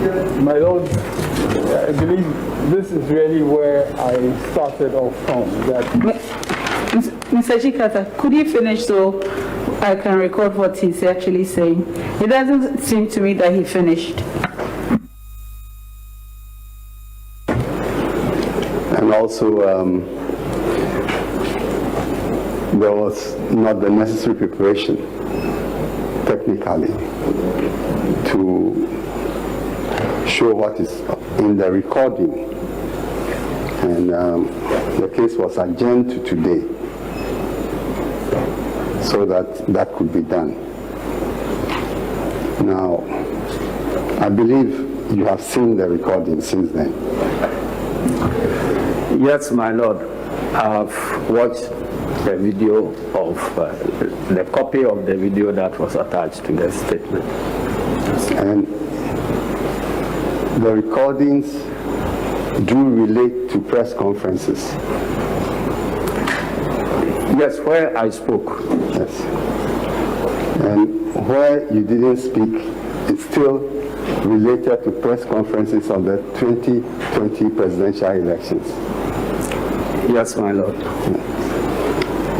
My Lord, I believe this is really where I started off from. That Mr. Chikata, could you finish so I can record what he's actually saying? It doesn't seem to me that he finished. And also, there was not the necessary preparation, technically, to show what is in the recording. And the case was adjourned to today, so that could be done. Now, I believe you have seen the recording since then. Yes, my Lord. I've watched the video of the copy of the video that was attached to the statement. And the recordings do relate to press conferences. Yes, where I spoke. Yes. And where you didn't speak, it's still related to press conferences on the 2020 presidential elections. Yes, my Lord.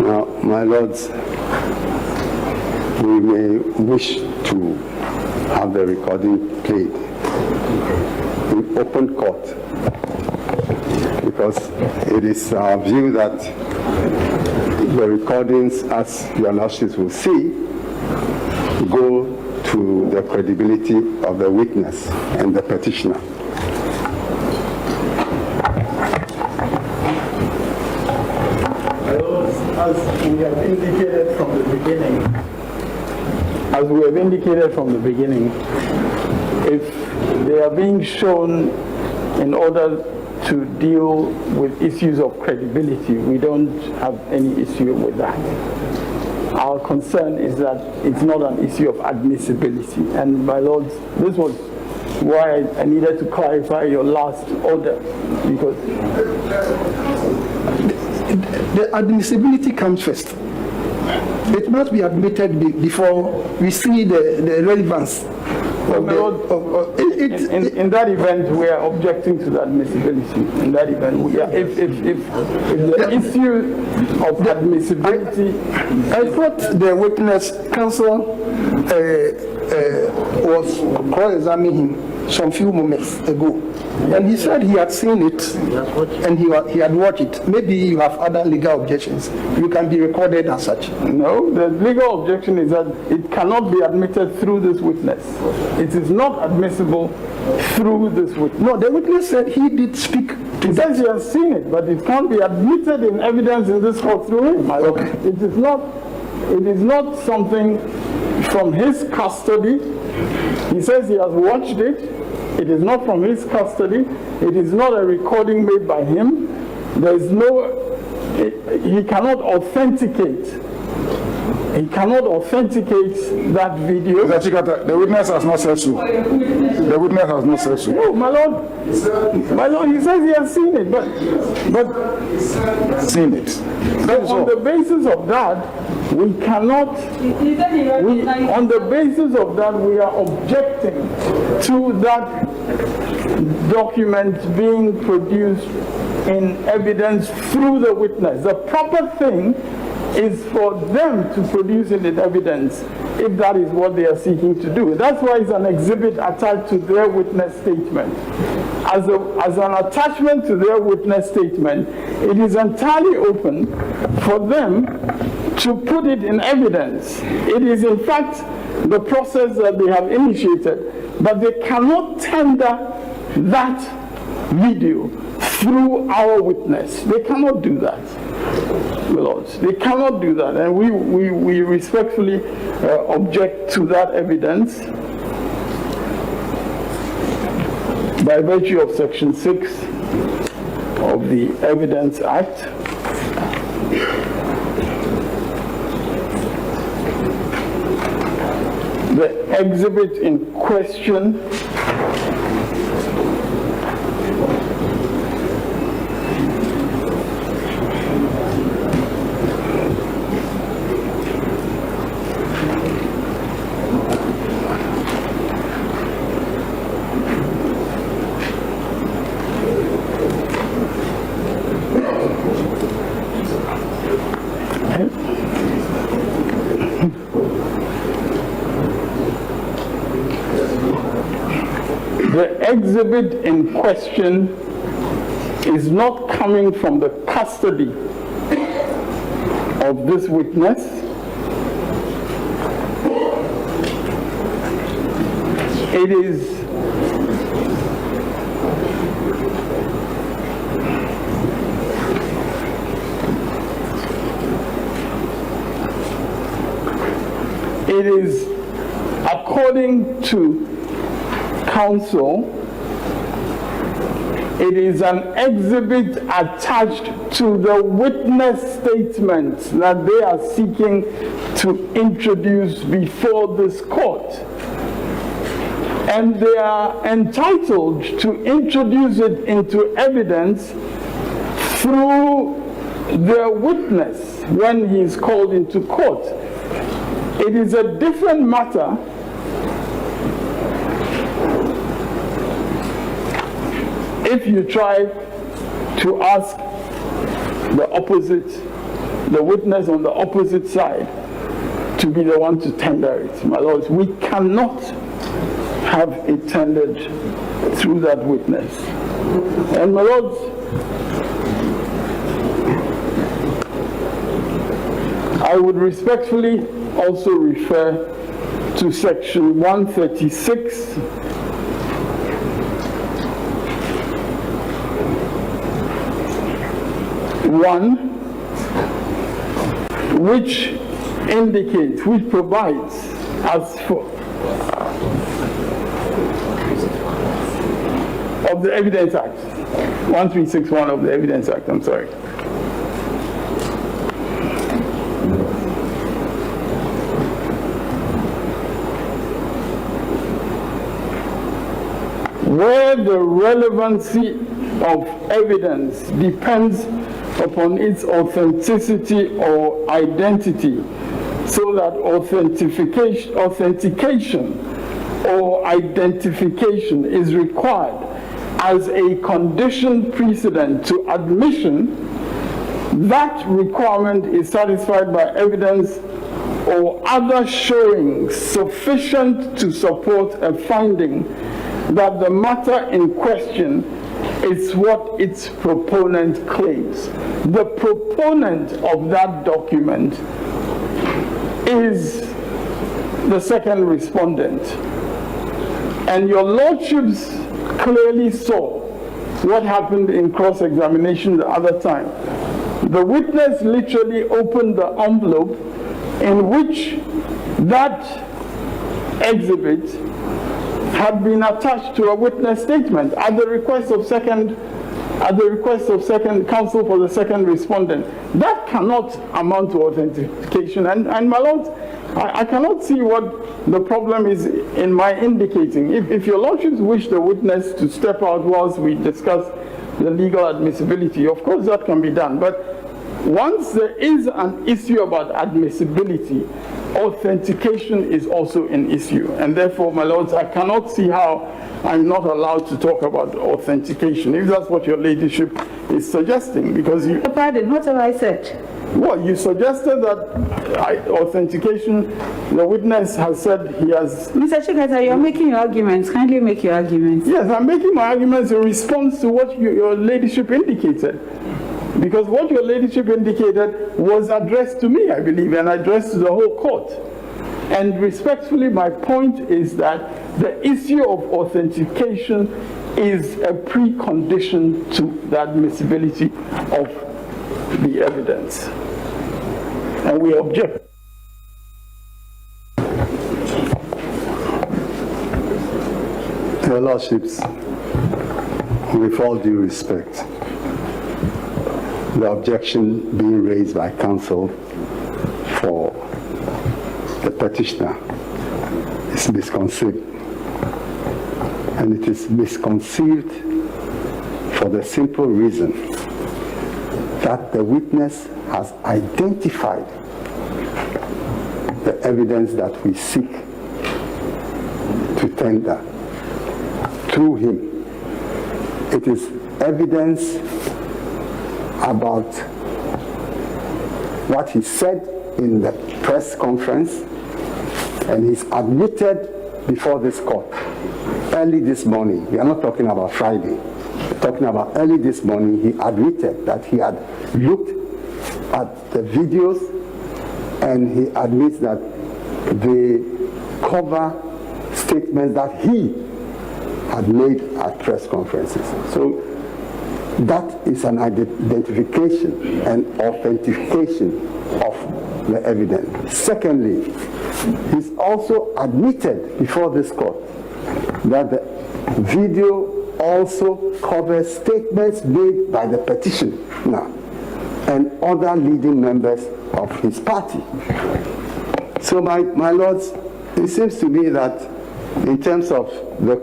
Now, my lords, we may wish to have the recording played in open court, because it is our view that the recordings, as your lordships will see, go to the credibility of the witness and the petitioner. as we have indicated from the beginning, if they are being shown in order to deal with issues of credibility, we don't have any issue with that. Our concern is that it's not an issue of admissibility. And my lords, this was why I needed to clarify your last order, because the admissibility comes first. It must be admitted before we see the relevance. In that event, we are objecting to the admissibility. In that event, we are, if the issue of admissibility, I thought the witness counsel was cross-examining him some few moments ago, and he said he had seen it and he had watched it. Maybe you have other legal objections. You can be recorded as such. No, the legal objection is that it cannot be admitted through this witness. It is not admissible through this witness. No, the witness said he did speak to He says he has seen it, but it can't be admitted in evidence in this court through him. Okay. It is not something from his custody. He says he has watched it. It is not from his custody. It is not a recording made by him. There is no, he cannot authenticate. He cannot authenticate that video. The witness has not said so. The witness has not said so. No, my lord, he says he has seen it, but Seen it. on the basis of that, we cannot, on the basis of that, we are objecting to that document being produced in evidence through the witness. The proper thing is for them to produce it in evidence if that is what they are seeking to do. That's why it's an exhibit attached to their witness statement. As an attachment to their witness statement, it is entirely open for them to put it in evidence. It is in fact the process that they have initiated, but they cannot tender that video through our witness. They cannot do that. Lords. They cannot do that, and we respectfully object to that evidence by virtue of Section 6 of the Evidence Act. The exhibit in question the exhibit in question is not coming from the custody of this witness. It is according to counsel, it is an exhibit attached to the witness statement that they are seeking to introduce before this court. And they are entitled to introduce it into evidence through their witness when he is called into court. It is a different matter if you try to ask the witness on the opposite side to be the one to tender it. My lords, we cannot have it tendered through that witness. And my lords, I would respectfully also refer to section 136 which indicates, which provides as for of the Evidence Act, 1361 of the Evidence Act, I'm sorry. Where the relevancy of evidence depends upon its authenticity or identity, so that authentication or identification is required as a condition precedent to admission, that requirement is satisfied by evidence or other showing sufficient to support a finding that the matter in question is what its proponent claims. The proponent of that document is the second respondent. And your lordships clearly saw what happened in cross-examination the other time. The witness literally opened the envelope in which that exhibit had been attached to a witness statement at the request of second counsel for the second respondent. That cannot amount to authentication. And my lords, I cannot see what the problem is in my indicating. If your lordships wish the witness to step out whilst we discuss the legal admissibility, of course that can be done. But once there is an issue about admissibility, authentication is also an issue. And therefore, my lords, I cannot see how I'm not allowed to talk about authentication, if that's what your ladyship is suggesting, because you... Pardon, what have I said? Well, you suggested that authentication, the witness has said he has... Mr. Chikata, you're making your arguments. Kindly make your arguments. Yes, I'm making my arguments in response to what your ladyship indicated. Because what your ladyship indicated was addressed to me, I believe, and addressed to the whole court. And respectfully, my point is that the issue of authentication is a precondition to the admissibility of the evidence. And we object. Your Lordships, with all due respect, the objection being raised by counsel for the petitioner is misconceived. And it is misconceived for the simple reason that the witness has identified the evidence that we seek to tender through him. It is evidence about what he said in the press conference, and he's admitted before this court early this morning, we are not talking about Friday, we're talking about early this morning, he admitted that he had looked at the videos and he admits that they cover statements that he had made at press conferences. So that is an identification and authentication of the evidence. Secondly, he's also admitted before this court that the video also covers statements made by the petitioner and other leading members of his party. So my lords, it seems to me that in terms of the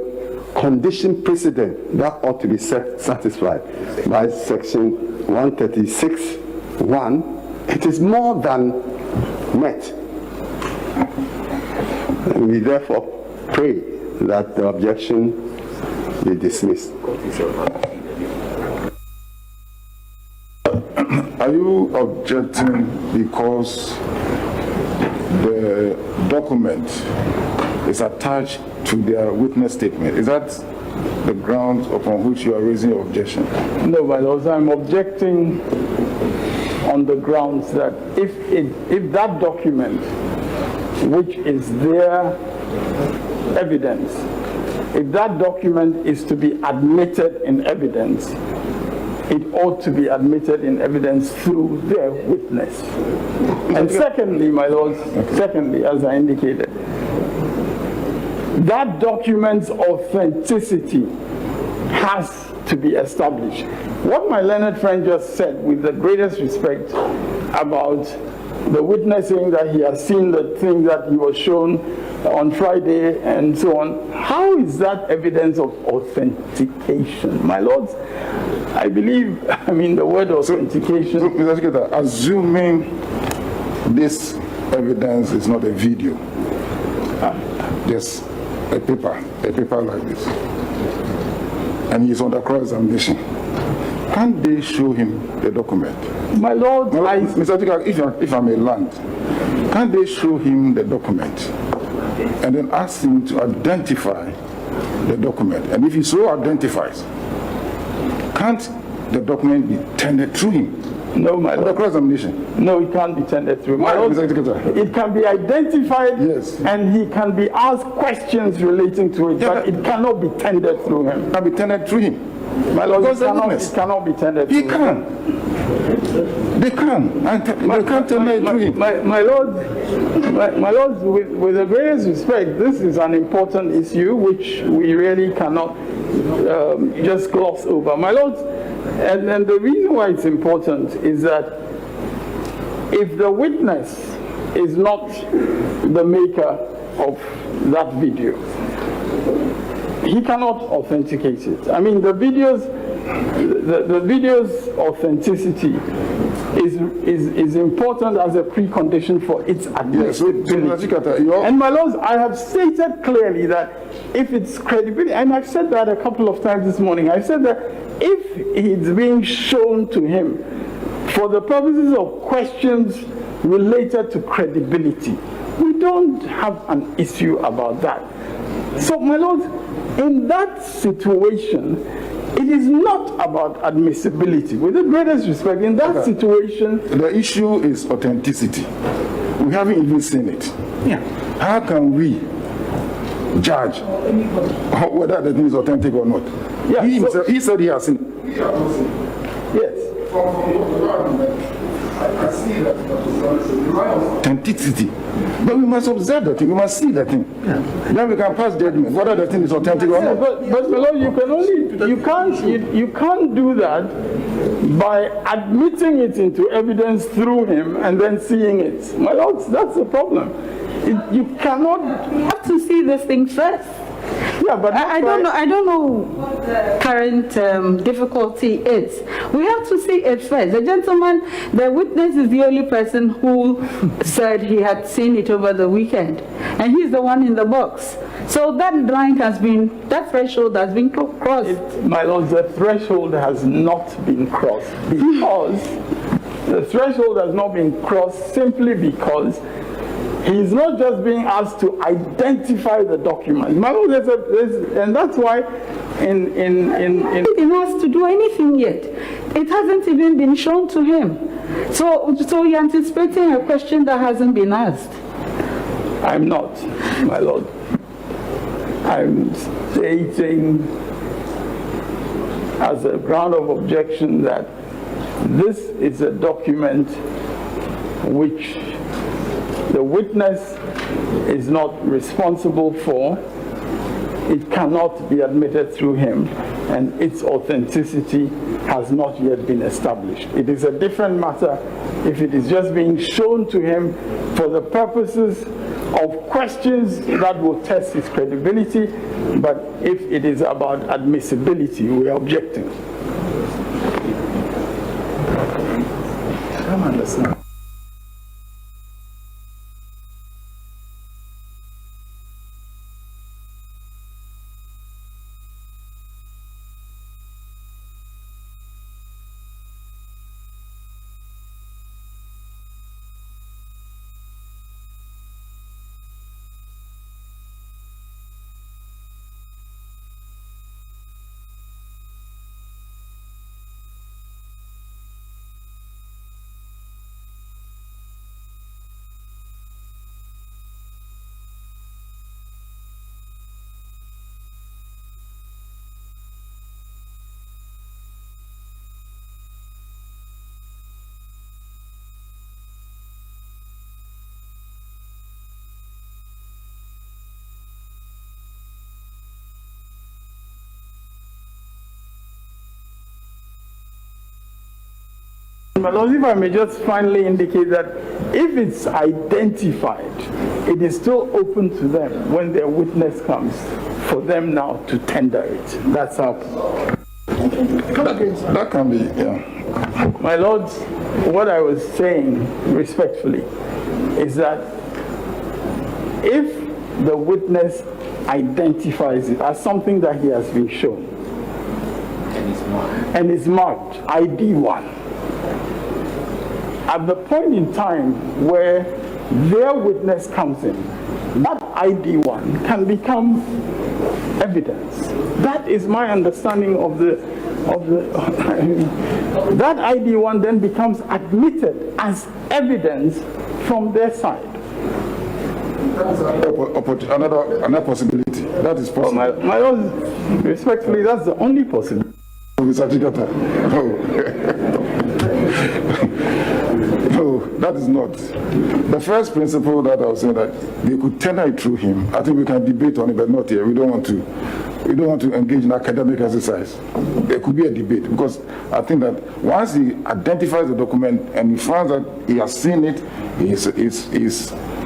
condition precedent, that ought to be satisfied by section 136(1). It is more than met. We therefore pray that the objection be dismissed. Are you objecting because the document is attached to their witness statement? Is that the grounds upon which you are raising your objection? No, my lords, I'm objecting on the grounds that if that document, which is their evidence, if that document is to be admitted in evidence, it ought to be admitted in evidence through their witness. And secondly, my lords, secondly, as I indicated, that document's authenticity has to be established. What my learned friend just said, with the greatest respect, about the witness saying that he has seen the thing that he was shown on Friday and so on, how is that evidence of authentication? My lords, I believe, the word authentication... So, Mr. Secretary, assuming this evidence is not a video, just a paper like this, and he's under cross-examination, can't they show him the document? My lord, Mr. Secretary, if I may land, can't they show him the document and then ask him to identify the document? And if he so identifies, can't the document be tendered through him? No, my lord. Under cross-examination? No, it can't be tendered through. Why, Mr. Secretary? It can be identified, yes, and he can be asked questions relating to it, but it cannot be tendered through him. It can be tendered through him. My lord, it cannot be tendered through him. He can. They can. They can't tender it through him. My lord, with the greatest respect, this is an important issue which we really cannot just gloss over. My lord, and the reason why it's important is that if the witness is not the maker of that video, he cannot authenticate it. The video's authenticity is important as a precondition for its admissibility. Yes, and my lords, I have stated clearly that if it's credibility, and I've said that a couple of times this morning, I've said that if it's being shown to him for the purposes of questions related to credibility, we don't have an issue about that. So, my lords, in that situation, it is not about admissibility. With the greatest respect, in that situation... The issue is authenticity. We haven't even seen it. Yeah. How can we judge whether the thing is authentic or not? Yeah, he said he has seen it. Yes. I see that authenticity. But we must observe the thing, we must see the thing. Yeah. Then we can pass judgment whether the thing is authentic or not. But my lord, you can't do that by admitting it into evidence through him and then seeing it. My lord, that's the problem. You cannot... You have to see this thing first. Yeah, but I don't know what the current difficulty is. We have to see it first. The gentleman, the witness, is the only person who said he had seen it over the weekend, and he's the one in the box. So that line has been, that threshold has been crossed. My lord, the threshold has not been crossed because the threshold has not been crossed simply because He's not just being asked to identify the document. My Lord, and that's why in been asked to do anything yet. It hasn't even been shown to him. So you're anticipating a question that hasn't been asked. I'm not, my Lord. I'm stating as a ground of objection that this is a document which the witness is not responsible for. It cannot be admitted through him, and its authenticity has not yet been established. It is a different matter if it is just being shown to him for the purposes of questions that will test his credibility, but if it is about admissibility, we are objecting. I don't understand. My Lord, if I may just finally indicate that if it's identified, it is still open to them when their witness comes for them now to tender it. That's how. That can be, yeah. My Lord, what I was saying respectfully is that if the witness identifies it as something that he has been shown and is marked ID1, at the point in time where their witness comes in, that ID1 can become evidence. That is my understanding of the that ID1 then becomes admitted as evidence from their side. Another possibility. That is possible. My Lord, respectfully, that's the only possibility. No, that is not. The first principle that I was saying that they could tender it through him. I think we can debate on it, but not here. We don't want to engage in academic exercise. There could be a debate because I think that once he identifies the document and he finds that he has seen it, he's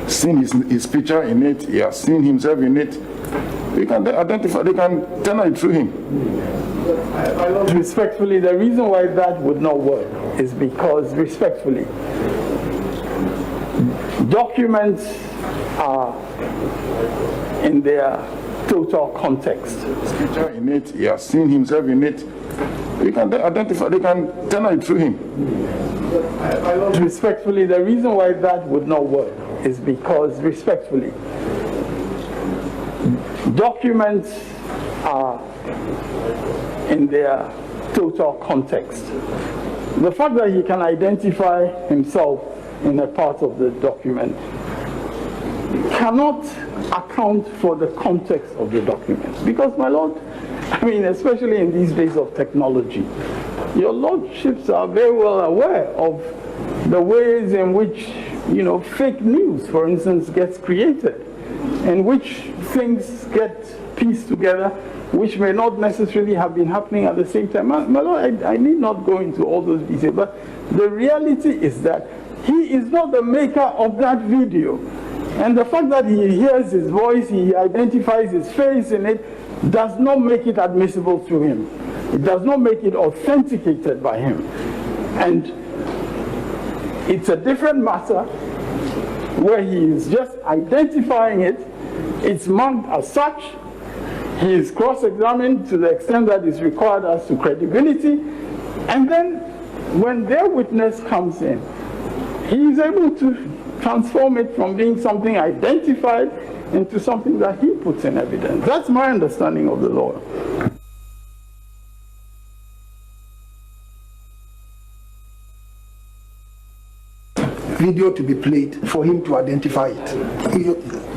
seen his picture in it, he has seen himself in it, they can identify, they can tender it through him. Respectfully, the reason why that would not work is because, respectfully, documents are in their total context. His picture in it, he has seen himself in it, they can identify, they can tender it through him. Respectfully, the reason why that would not work is because, respectfully, documents are in their total context. The fact that he can identify himself in a part of the document cannot account for the context of the document. Because, my Lord, I mean, especially in these days of technology, your lordships are very well aware of the ways in which, fake news, for instance, gets created, in which things get pieced together, which may not necessarily have been happening at the same time. My Lord, I need not go into all those details, but the reality is that he is not the maker of that video. And the fact that he hears his voice, he identifies his face in it, does not make it admissible through him. It does not make it authenticated by him. And it's a different matter where he is just identifying it, it's marked as such, he is cross-examined to the extent that is required as to credibility, and then when their witness comes in, he is able to transform it from being something identified into something that he puts in evidence. That's my understanding of the law. Video to be played for him to identify it.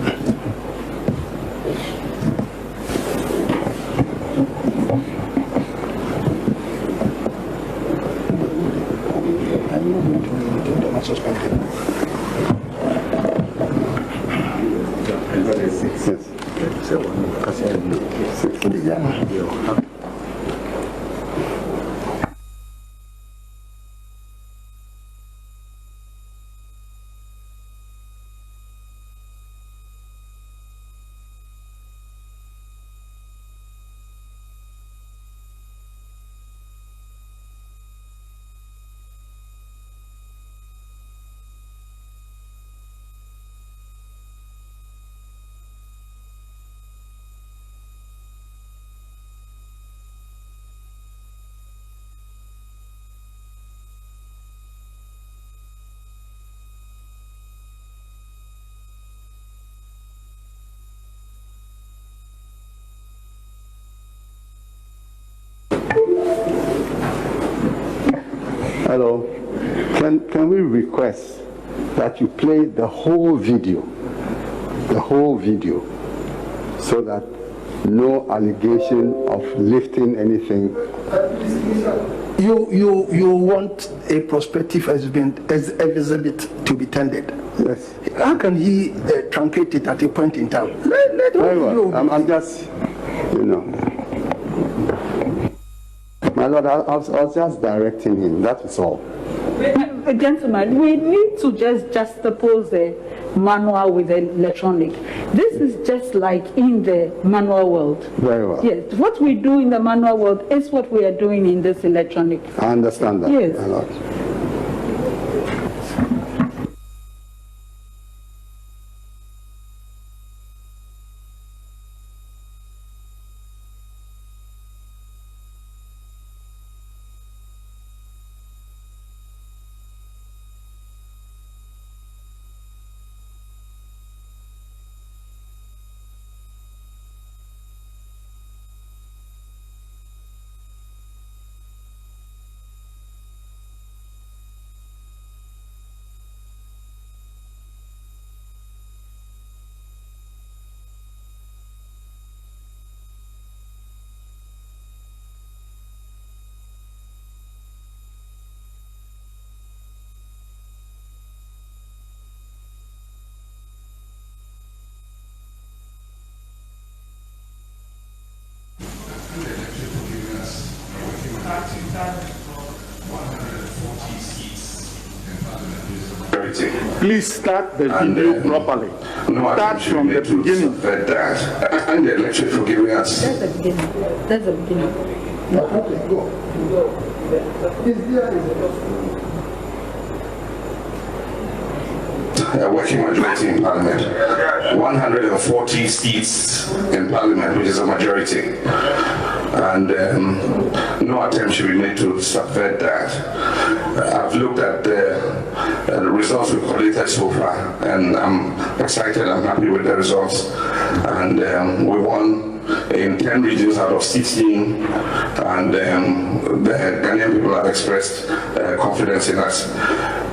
Hello. Can we request that you play the whole video, so that no allegation of lifting anything? You want a prospective exhibit to be tendered? Yes. How can he truncate it at a point in time? Let Very well. I'm just, you know. My Lord, I was just directing him, that is all. Gentlemen, we need to just juxtapose the manual with the electronic. This is just like in the manual world. Very well. Yes, what we do in the manual world is what we are doing in this electronic. I understand that, Yes. my Lord. Please start the video properly. Start from the beginning. And the election for giving us. That's the beginning. That's the beginning. A working majority in Parliament, 140 seats in Parliament, which is a majority, and no attempt should be made to subvert that. I've looked at the results we've collected so far, and I'm excited, I'm happy with the results, and we won in 10 regions out of 16, and the Ghanaian people have expressed confidence in us.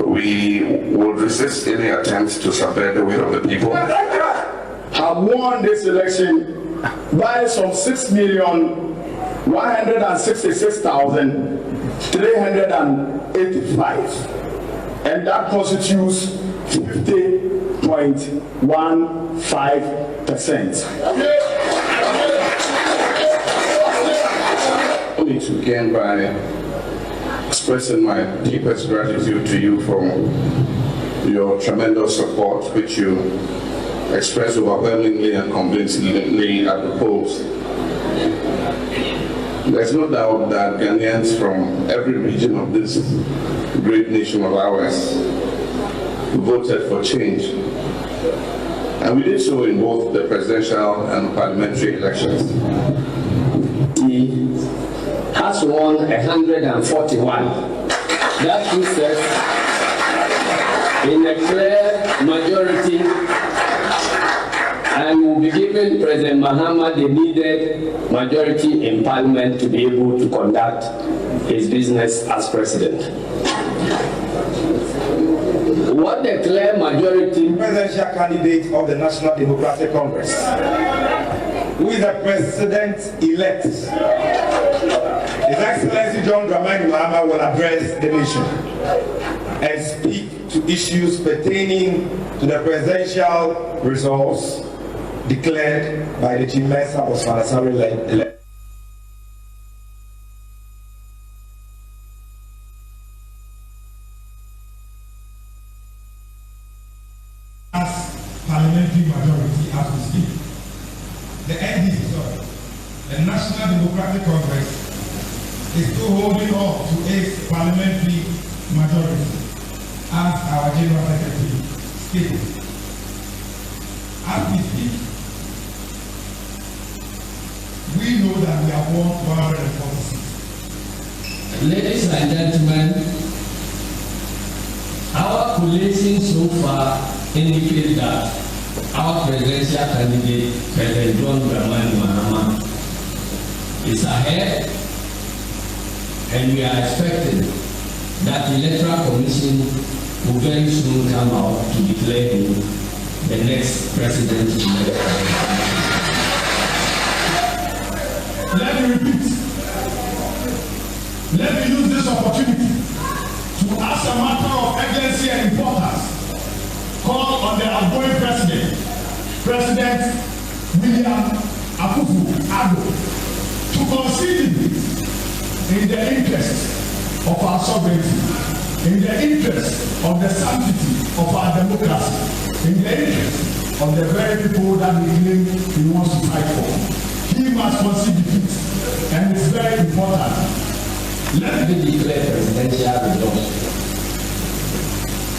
We will resist any attempts to subvert the will of the people. Have won this election by some 6,166,385, and that constitutes 50.15%. Only to begin by expressing my deepest gratitude to you for your tremendous support, which you expressed overwhelmingly and convincingly at the polls. There's no doubt that Ghanaians from every region of this great nation of ours voted for change. And we did so in both the presidential and parliamentary elections. He has won 141. That proves that in a clear majority and will be giving President Mahama the needed majority in Parliament to be able to conduct his business as president. What the clear majority presidential candidate of the National Democratic Congress, who is the president-elect, His Excellency John Dramani Mahama, will address the nation and speak to issues pertaining to the presidential resource declared by the Chief Minister of Salasari-led parliamentary majority as we speak. The NDC, the National Democratic Congress, is still holding on to its parliamentary majority as our General Secretary stated. As we speak, we know that we have won 146. Ladies and gentlemen, our collation so far indicates that our presidential candidate, President John Dramani Mahama, is ahead, and we are expecting that the Electoral Commission will very soon come out to declare him the next president. Let me repeat. Let me use this opportunity to ask a matter of urgency and importance. Call on the outgoing president, President William Akufo-Addo, to concede in the interest of our sovereignty, in the interest of the sanctity of our democracy, in the interest of the very people that we claim he wants to fight for. He must concede defeat, and it's very important. Let me declare presidential results.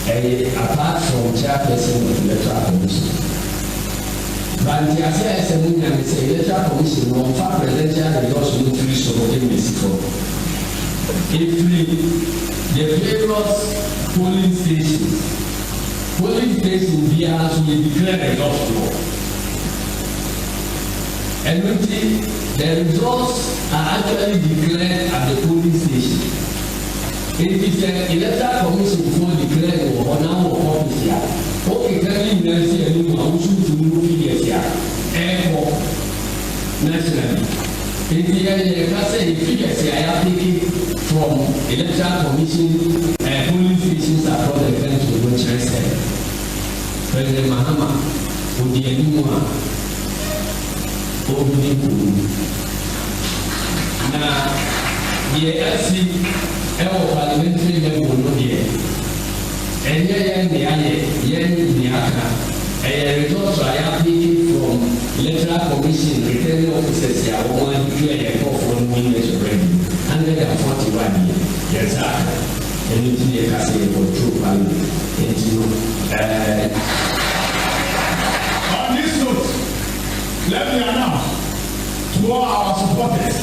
Apart from chairperson of the Electoral Commission. But the Electoral Commission will find presidential results will increase over the Mexico. If the various polling stations will declare results. And the results are actually declared at the polling station. It is the Electoral Commission before declared or now or office here. Okay, currently Nancy and you are also to move here, airport nationally. In the end, I say figures I are taken from Electoral Commission polling stations across the country, which I said. President Mahama, Odiyanuma, Obiniku. Now, the LC. Our parliamentary level no here. And results are from Electoral Commission returning officers here. One declare a call for winners already. 141 years. Yes, sir. And you see a castle for true parliament. On this note, let me announce to all our supporters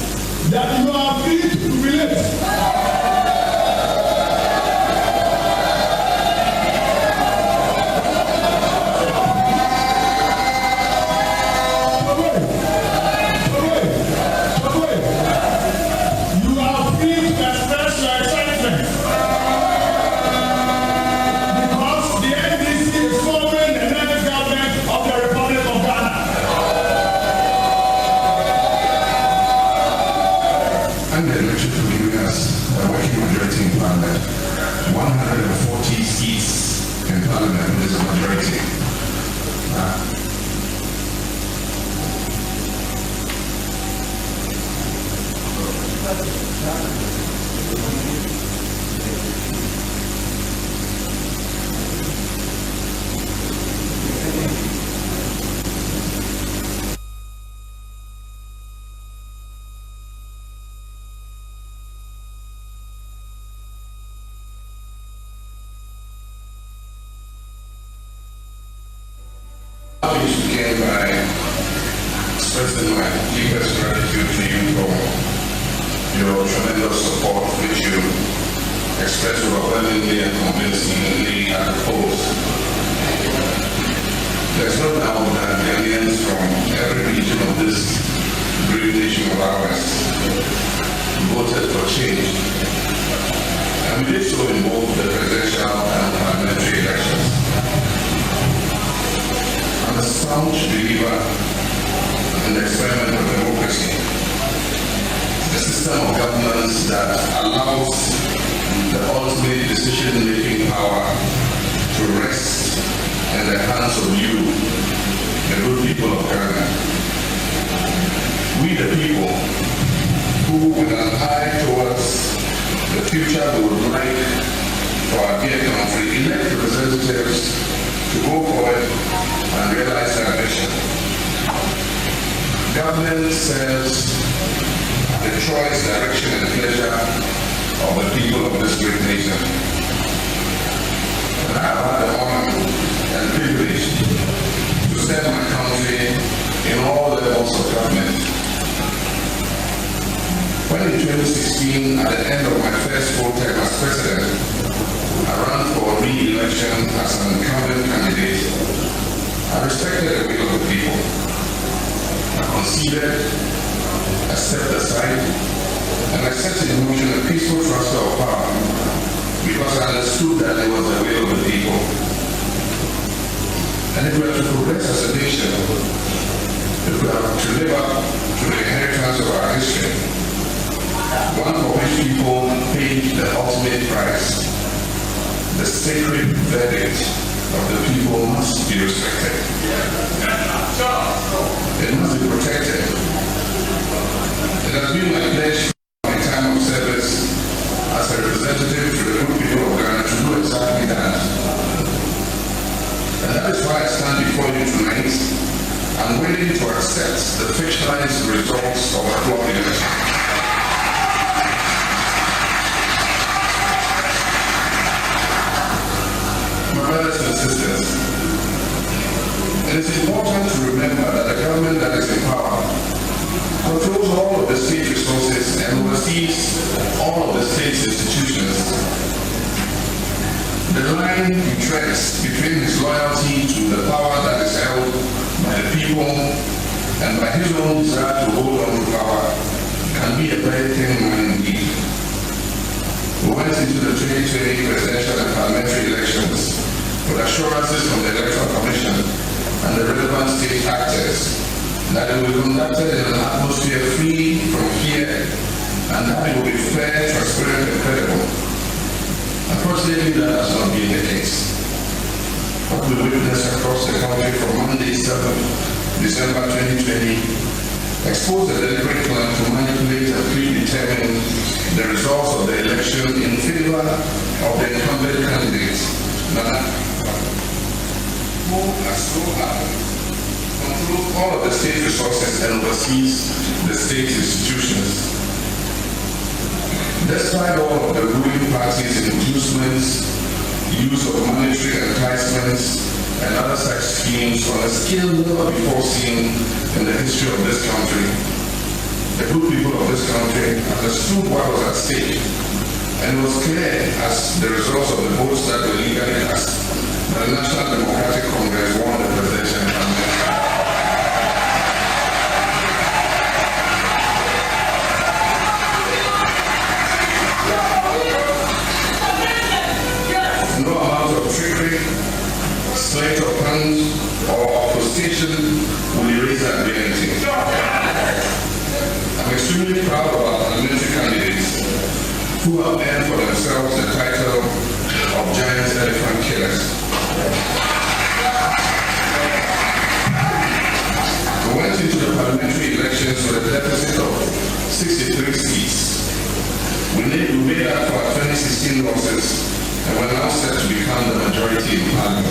that you are free to relate. And the election for giving us a working majority in Parliament, 140 seats in Parliament, which is a majority. Begin by expressing my deepest gratitude to you for your tremendous support which you expressed overwhelmingly and convincingly at the polls. There's no doubt that Ghanaians from every region of this great nation of ours voted for change. And we did so in both the presidential and parliamentary elections. I'm a staunch believer in the experiment of democracy, a system of governance that allows the ultimate decision-making power to rest in the hands of you, the good people of Ghana. We the people who, with an eye towards the future we would like for our dear country, elect representatives to go forward and realize our mission. Government serves the choice, direction, and pleasure of the people of this great nation. And I have had the honor and privilege to serve my country in all levels of government. When in 2016, at the end of my first full term as president, I ran for re-election as an incumbent candidate, I respected the will of the people. I conceded, I stepped aside, and I set in motion a peaceful transfer of power because I understood that it was the will of the people. And if we are to progress as a nation, if we are to live up to the inheritance of our history, one for which people paid the ultimate price, the sacred verdict of the people must be respected. It must be protected. It has been my pledge my time of service as a representative to the good people of Ghana to do exactly that. And that is why I stand before you tonight. I'm willing to accept the fictionalized results of a flawed election. Brothers and sisters, it is important to remember that the government that is in power controls all of the state resources and oversees all of the state's institutions. The line he treads between his loyalty to the power that is held by the people and by his own desire to hold on to power can be a very thin line indeed. We went into the 2020 presidential and parliamentary elections with assurances from the Electoral Commission and the relevant state actors that it will be conducted in an atmosphere free from fear and that it will be fair, transparent, and credible. Unfortunately, that has not been the case. What we witnessed across the country from Monday, 7th December 2020 exposed a deliberate plan to manipulate and predetermine the results of the election in favor of the incumbent candidates, who has so happened controls all of the state resources and oversees the state institutions. Despite all of the ruling parties' inducements, use of monetary enticements, and other such schemes on a scale never before seen in the history of this country, the good people of this country understood what was at stake, and it was clear as the results of the votes that were legally cast that the National Democratic Congress won the presidential campaign. No amount of trickery, sleight of hand, or obfuscation will erase that reality. I'm extremely proud of our parliamentary candidates who have earned for themselves the title of giant elephant killers. We went into the parliamentary elections with a deficit of 63 seats. We made up for our 2016 losses and we're now set to become the majority in Parliament.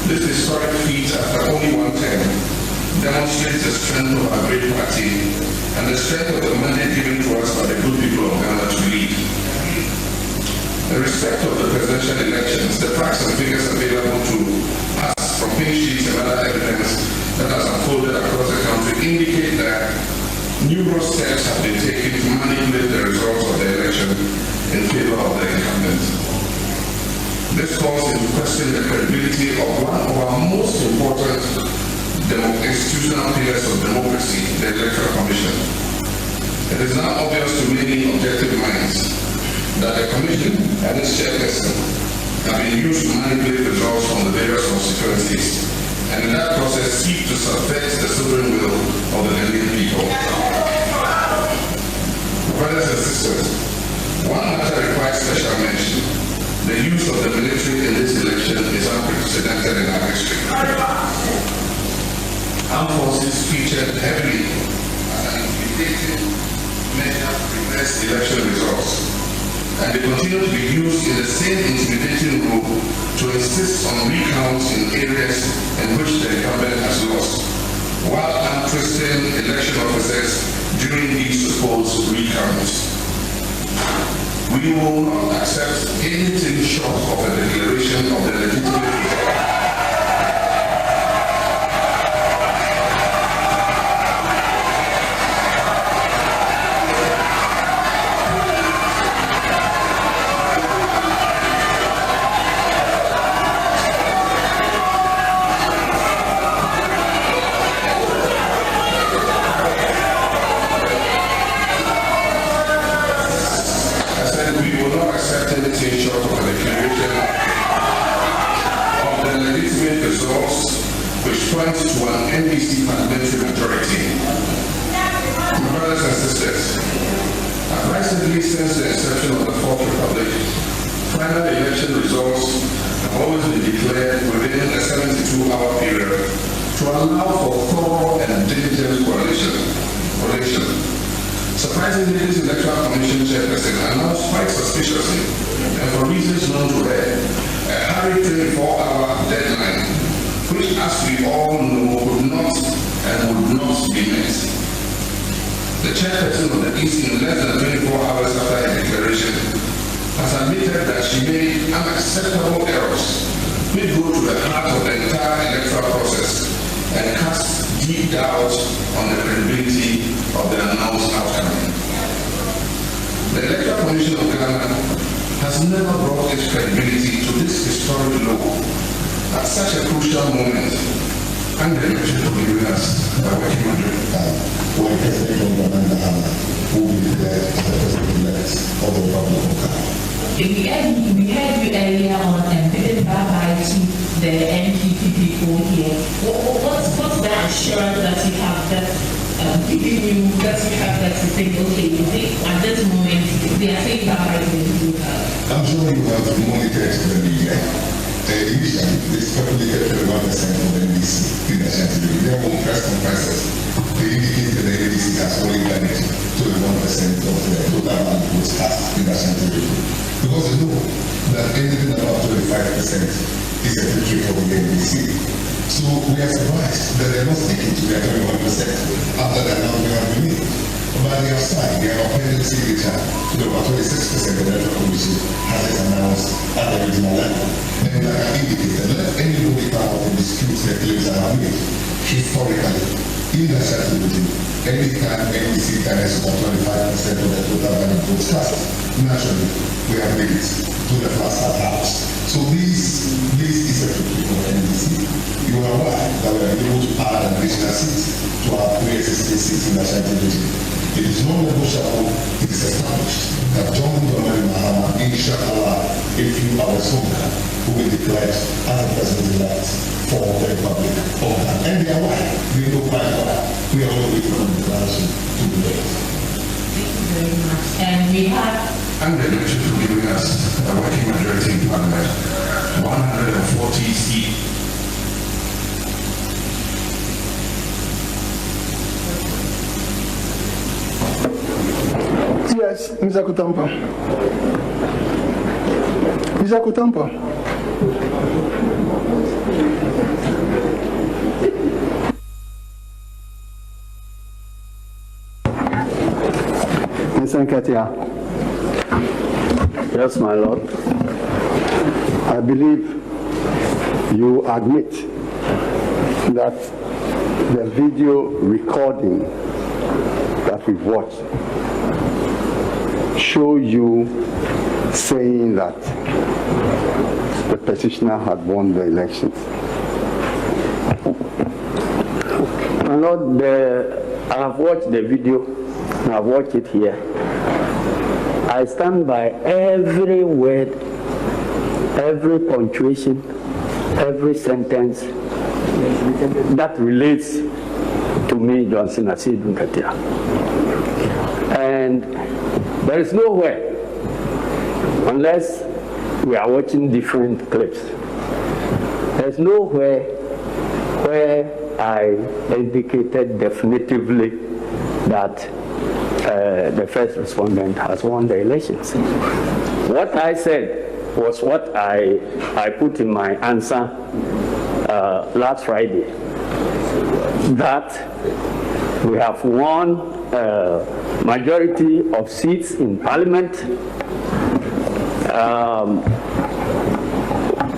This historic feat after only one term demonstrates the strength of our great party and the strength of the mandate given to us by the good people of Ghana to lead. In respect of the presidential elections, the facts and figures available to us from pink sheets and other evidence that has unfolded across the country indicate that numerous steps have been taken to manipulate the results of the election in favor of the incumbent. This calls into question the credibility of one of our most important institutional pillars of democracy, the Electoral Commission. It is now obvious to many objective minds that the Commission and its chairperson have been used to manipulate results from the various constituencies, and in that process seek to subvert the sovereign will of the Ghanaian people. Brothers and sisters, one matter requires special mention. The use of the military in this election is unprecedented in our history. Armed forces featured heavily as an intimidating measure to reverse election results, and they continue to be used in the same intimidating role to insist on recounts in areas in which the incumbent has lost, while unchristian election officers during these supposed recounts. We will not accept anything short of a declaration of the legitimate result. To an NDC parliamentary majority. My brothers and sisters, recently since the inception of the Fourth Republic, final election results have always been declared within a 72-hour period to allow for thorough and diligent coalition. Surprisingly, this Electoral Commission chairperson announced quite suspiciously, and for reasons known to her, a hurried 24-hour deadline, which, as we all know, could not and would not be met. The chairperson of the EC, in less than 24 hours after her declaration, has admitted that she made unacceptable errors which go to the heart of the entire electoral process and cast deep doubt on the credibility of the announced outcome. The Electoral Commission of Ghana has never brought its credibility to this historic low. At such a crucial moment, and the election will be with us by working on it. When President John Mahama will be declared as the president-elect of the Republic of Ghana. We had you earlier on and bid bye to the NPP people here. What's the assurance that you have that giving you that you have that to think, okay, at this moment they are saying bye to the people? I'm sure you have monitored the media. Initially, they speculated 31% of the NDC in the Ashanti. Their own press conferences, they indicated that the NDC has only done it to 1% of the total amount of votes cast in the Ashanti region. Because they know that anything above 25% is a victory for the NDC. So we are surprised that they are not sticking to their 21% after the announcement has been made. But they are signed, they are appended signature to the about 26% of the Electoral Commission has it announced at the regional level. And like I indicated, let anybody come out and dispute the claims that are made. Historically, in the Ashanti region, any time NDC carries about 25% of the total value votes cast, naturally, we have made it to the first house. So this is a victory for NDC. You are right that we are able to add additional seats to our pre-existing seats in the Ashanti region. It is non-negotiable, it is established that John Mahama, inshallah, a few hours from now, will be declared as the president-elect for the Republic of Ghana. And they are right, they know quite well. We are all waiting for the declaration to be made. Thank you very much. And we have... And the election to be with us, a working majority in Parliament, 140 seats. Yes, Mr. Kutampa. Mr. Kutampa. Mr. Nketia. Yes, my lord. I believe you admit that the video recording that we've watched show you saying that the petitioner had won the elections? My Lord, I have watched the video, and I've watched it here. I stand by every word, every punctuation, every sentence that relates to me, Johnson Asidun Katia. And there is nowhere, unless we are watching different clips, there's nowhere where I indicated definitively that the first respondent has won the elections. What I said was what I put in my answer last Friday, that we have won majority of seats in Parliament,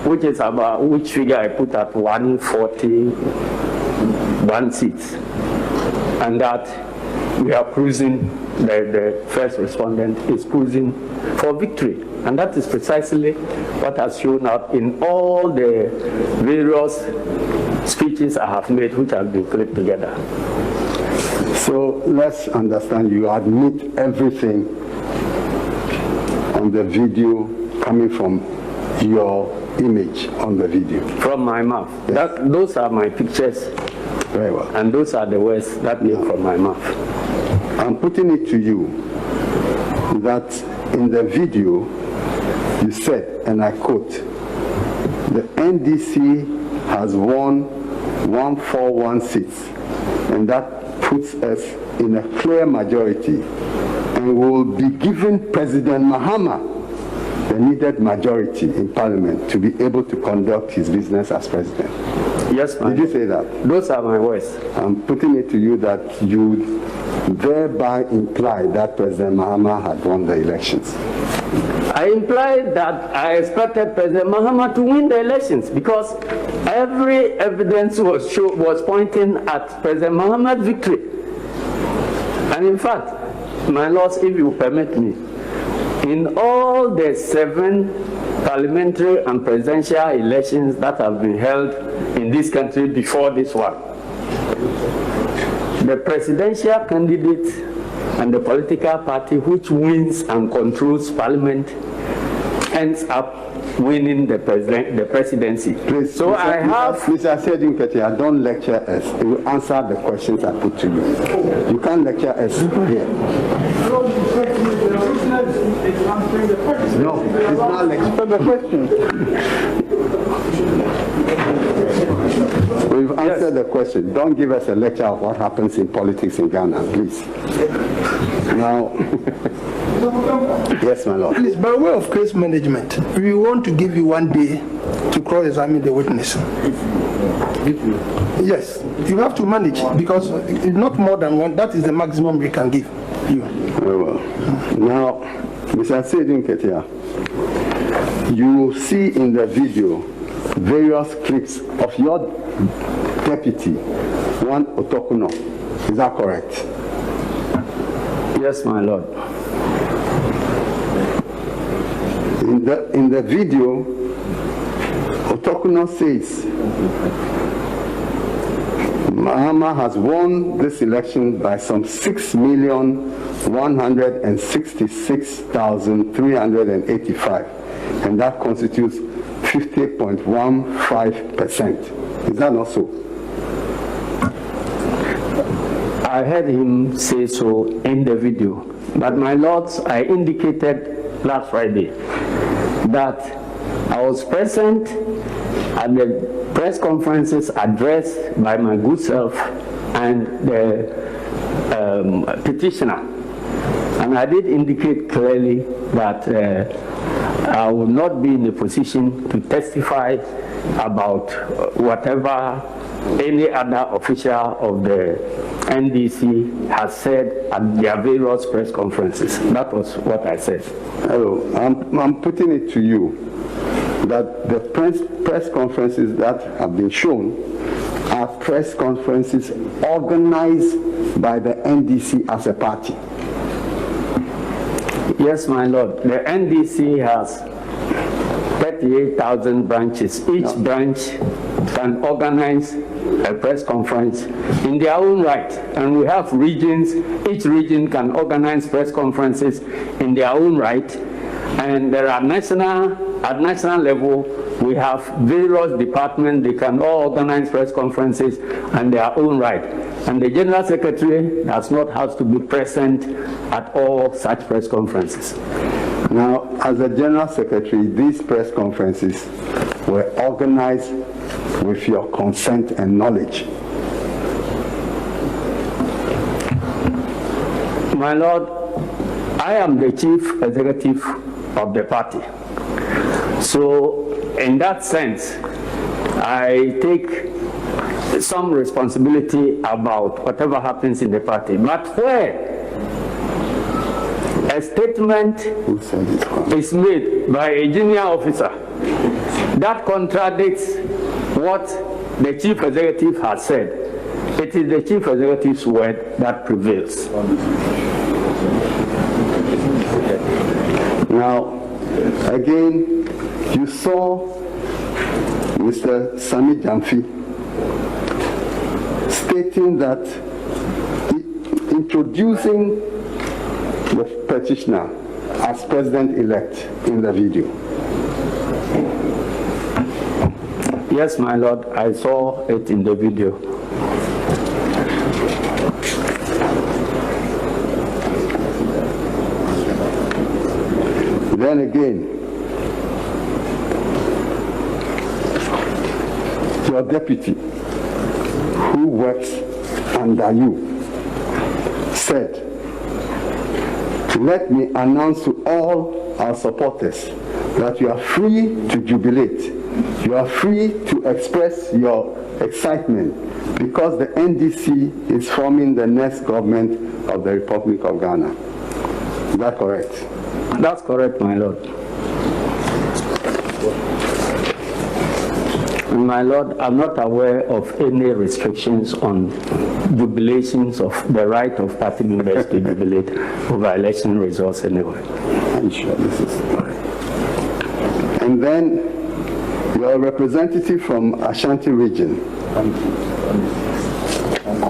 which figure I put at 141 seats, and that we are cruising, the first respondent is cruising for victory. And that is precisely what has shown up in all the various speeches I have made, which have been clipped together. So let's understand, you admit everything on the video coming from your image on the video. From my mouth. Yes. Those are my pictures. Very well. And those are the words that came from my mouth. I'm putting it to you that in the video you said, and I quote, the NDC has won 141 seats, and that puts us in a clear majority, and will be giving President Mahama the needed majority in Parliament to be able to conduct his business as president. Yes, ma'am. Did you say that? Those are my words. I'm putting it to you that you thereby imply that President Mahama had won the elections. I implied that I expected President Mahama to win the elections because every evidence was pointing at President Mahama's victory. And in fact, my lords, if you permit me, in all the 7 parliamentary and presidential elections that have been held in this country before this one, the presidential candidate and the political party which wins and controls parliament ends up winning the presidency. Please, so Mr. I have... Mr. Sedin Ketia, don't lecture us. You answer the questions I put to you. You can't lecture us here. No, it's not lecture the question. We've answered the question. Don't give us a lecture of what happens in politics in Ghana, please. Now, yes, my lord. Please, by way of case management, we want to give you 1 day to cross-examine the witness. Yes, you have to manage because it's not more than 1. That is the maximum we can give you. Very well. Now, Mr. Sedin Ketia, you see in the video various clips of your deputy, one Otokuno. Is that correct? Yes, my lord. In the video, Otokuno says Mahama has won this election by some 6,166,385, and that constitutes 50.15%. Is that not so? I heard him say so in the video, but my lords, I indicated last Friday that I was present at the press conferences addressed by my good self and the petitioner, and I did indicate clearly that I will not be in a position to testify about whatever any other official of the NDC has said at their various press conferences. That was what I said. Hello, I'm putting it to you that the press conferences that have been shown are press conferences organized by the NDC as a party? Yes, my lord. The NDC has 38,000 branches. Each branch can organize a press conference in their own right. And we have regions. Each region can organize press conferences in their own right. And there are at national level, we have various departments. They can all organize press conferences in their own right. And the General Secretary does not have to be present at all such press conferences. Now, as a General Secretary, these press conferences were organized with your consent and knowledge. My lord, I am the chief executive of the party. So, in that sense, I take some responsibility about whatever happens in the party. But where a statement is made by a junior officer that contradicts what the chief executive has said, it is the chief executive's word that prevails. Now, again, you saw Mr. Sami Jamfi stating that introducing the petitioner as president-elect in the video. Yes, my lord, I saw it in the video. Then again, your deputy, who works under you, said, "Let me announce to all our supporters that you are free to jubilate. You are free to express your excitement because the NDC is forming the next government of the Republic of Ghana." Is that correct? That's correct, my lord. My lord, I'm not aware of any restrictions on jubilations of the right of party members to jubilate over election results anyway. I'm sure this is correct. And then your representative from Ashanti region,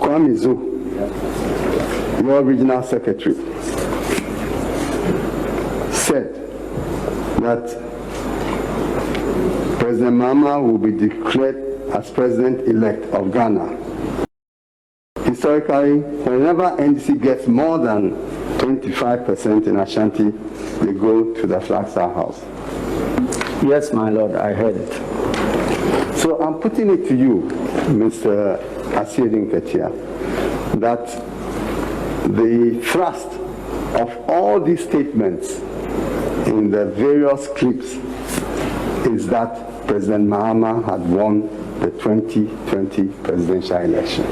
Kwame Zu, your regional secretary, said that President Mahama will be declared as president-elect of Ghana. Historically, whenever NDC gets more than 25% in Ashanti, they go to the Flagstaff House. Yes, my lord, I heard it. So I'm putting it to you, Mr. Asiedin Ketia, that the thrust of all these statements in the various clips is that President Mahama had won the 2020 presidential election.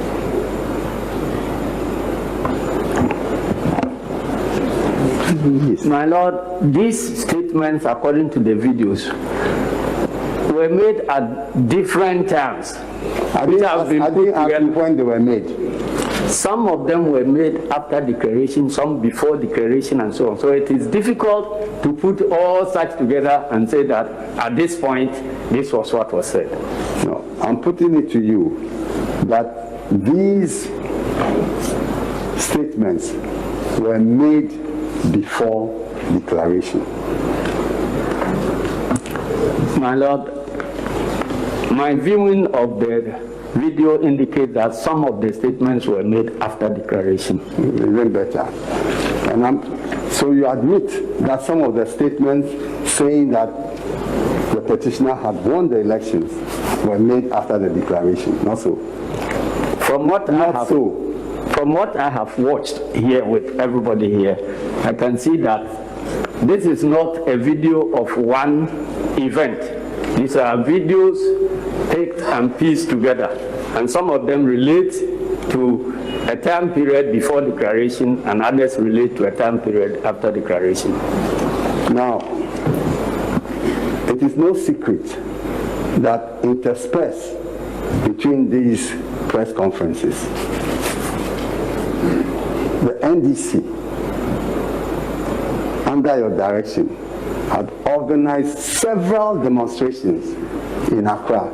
My lord, these statements, according to the videos, were made at different times. I didn't ask you when they were made. Some of them were made after declaration, some before declaration, and so on. So it is difficult to put all such together and say that at this point, this was what was said. No, I'm putting it to you that these statements were made before declaration. My lord, my viewing of the video indicates that some of the statements were made after declaration. Even better. And so you admit that some of the statements saying that the petitioner had won the elections were made after the declaration, not so? From what I have watched here with everybody here, I can see that this is not a video of one event. These are videos picked and pieced together, and some of them relate to a time period before declaration and others relate to a time period after declaration. Now, it is no secret that interspersed between these press conferences the NDC, under your direction, had organized several demonstrations in Accra,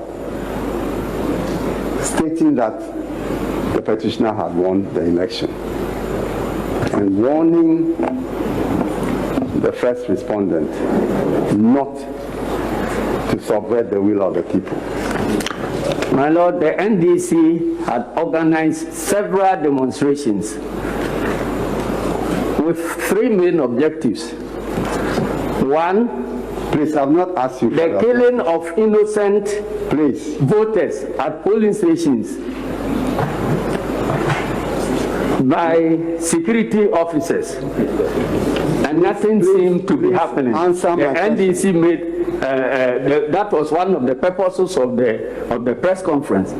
stating that the petitioner had won the election and warning the first respondent not to subvert the will of the people. My Lord, the NDC had organized several demonstrations with three main objectives. One, please, I've not asked you for the that. killing of innocent Please. voters at polling stations by security officers, and nothing seemed to be happening. Answer the my NDC made that was one of the purposes of the press conference.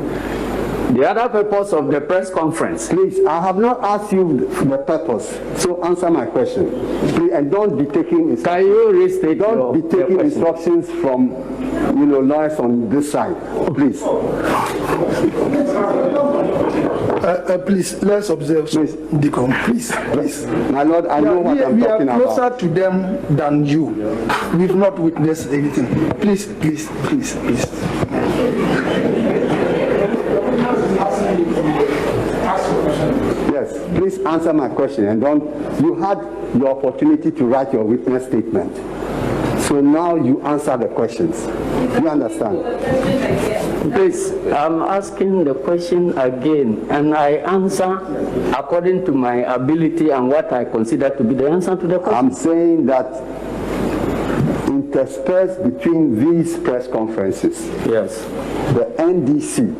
The other purpose of the press conference. Please, I have not asked you the purpose, so answer my question. Please, and don't be taking. Can you restate? Don't be taking instructions from, lawyers on this side, please. Please, let's observe. Please, Deacon, please. My Lord, I know what I'm talking about. We are closer to them than you. We've not witnessed anything. Please. Yes, please answer my question, and you had your opportunity to write your witness statement. So now you answer the questions. You understand? Please, I'm asking the question again, and I answer according to my ability and what I consider to be the answer to the question. I'm saying that interspersed between these press conferences, yes, the NDC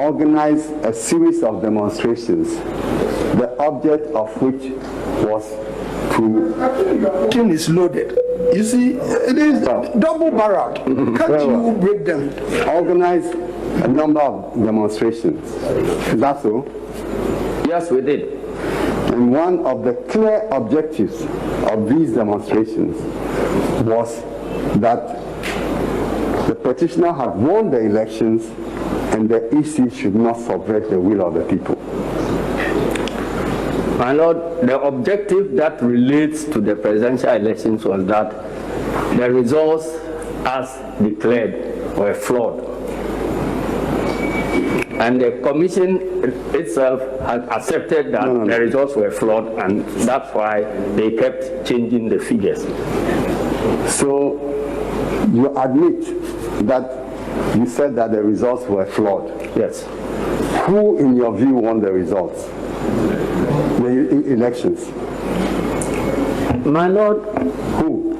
organized a series of demonstrations, the object of which was to... The thing is loaded. You see, it is double-barreled. Can't you break them? Organize a number of demonstrations. Is that so? Yes, we did. And one of the clear objectives of these demonstrations was that the petitioner had won the elections and the EC should not subvert the will of the people. My Lord, the objective that relates to the presidential elections was that the results as declared were flawed. And the commission itself had accepted that the results were flawed, and that's why they kept changing the figures. So you admit that you said that the results were flawed. Yes. Who, in your view, won the results? The elections? My Lord, who?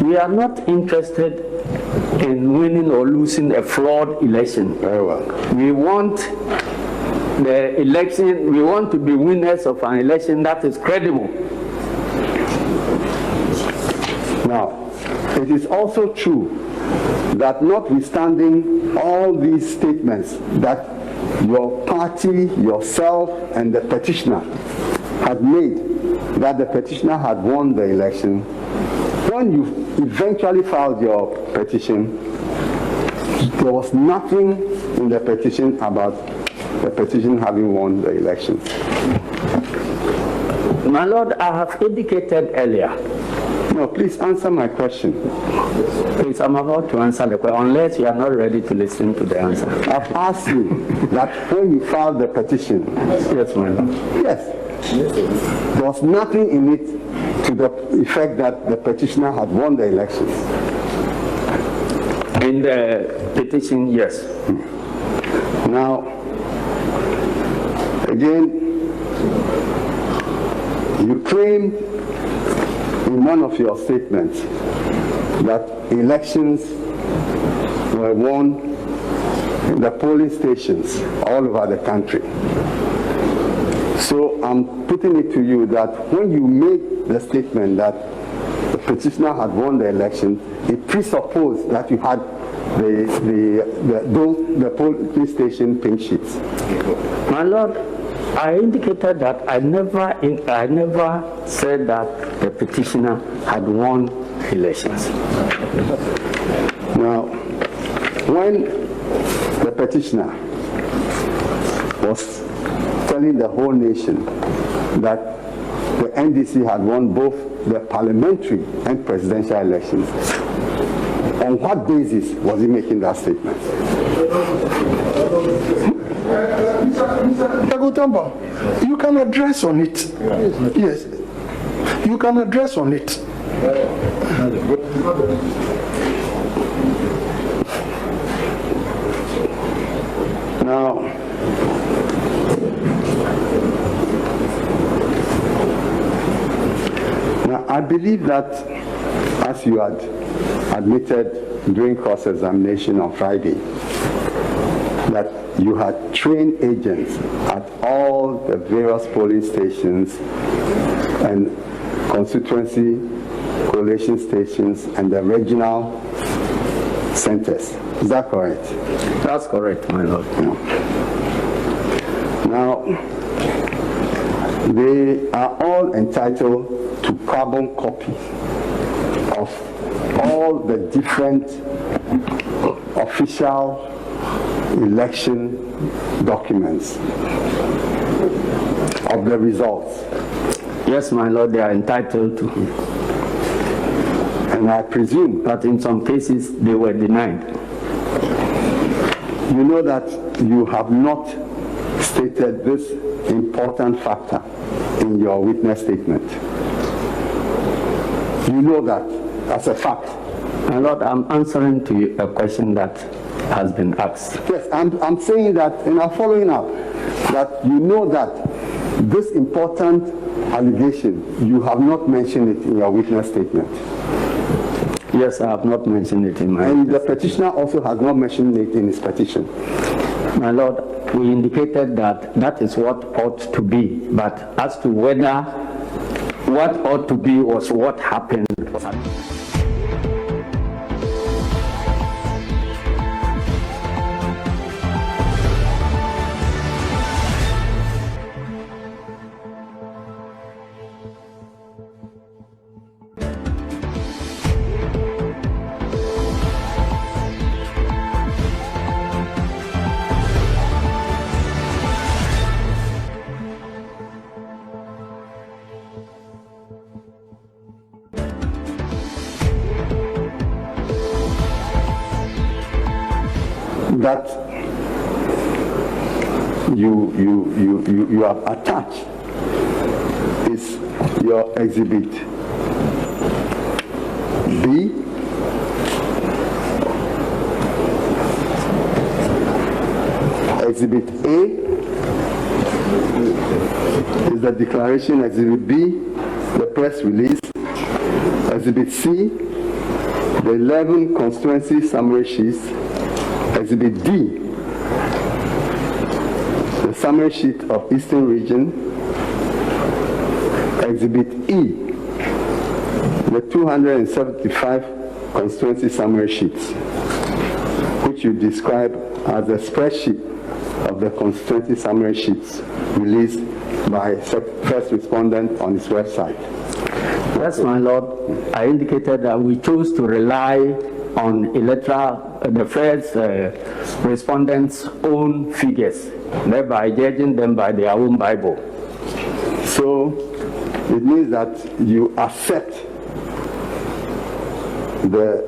We are not interested in winning or losing a flawed election. Very well. We want the election, we want to be winners of an election that is credible. Now, it is also true that notwithstanding all these statements that your party, yourself, and the petitioner had made that the petitioner had won the election, when you eventually filed your petition, there was nothing in the petition about the petition having won the election. My Lord, I have indicated earlier. No, please answer my question. Please, I'm about to answer the question, unless you are not ready to listen to the answer. I've asked you that when you filed the petition. Yes, my Lord. Yes. There was nothing in it to the effect that the petitioner had won the elections. In the petition, yes. Now, again, you claim in one of your statements that elections were won in the polling stations all over the country. So I'm putting it to you that when you made the statement that the petitioner had won the election, it presupposed that you had the polling station pink sheets. My Lord, I indicated that I never said that the petitioner had won elections. Now, when the petitioner was telling telling the whole nation that the NDC had won both the parliamentary and presidential elections. On what basis was he making that statement? Mr. Gutamba, you can address on it. Yes, you can address on it. Now, I believe that, as you had admitted during cross-examination on Friday, that you had trained agents at all the various polling stations and constituency collation stations and the regional centers. Is that correct? That's correct, my lord. Now, they are all entitled to carbon copies of all the different official election documents of the results. Yes, my lord, they are entitled to. And I presume that in some cases they were denied. You know that you have not stated this important factor in your witness statement. You know that as a fact. My lord, I'm answering to you a question that has been asked. Yes, I'm saying that, and I'm following up, that you know that this important allegation, you have not mentioned it in your witness statement. Yes, I have not mentioned it in my... And the petitioner also has not mentioned it in his petition. My lord, we indicated that that is what ought to be, but as to whether what ought to be was what happened. That you have attached is your exhibit B, exhibit A is the declaration, exhibit B, the press release, exhibit C, the 11 constituency summary sheets, exhibit D, the summary sheet of Eastern Region, exhibit E, the 275 constituency summary sheets, which you describe as a spreadsheet of the constituency summary sheets released by first respondent on his website. Yes, my lord, I indicated that we chose to rely on the first respondents' own figures, thereby judging them by their own Bible. So it means that you accept the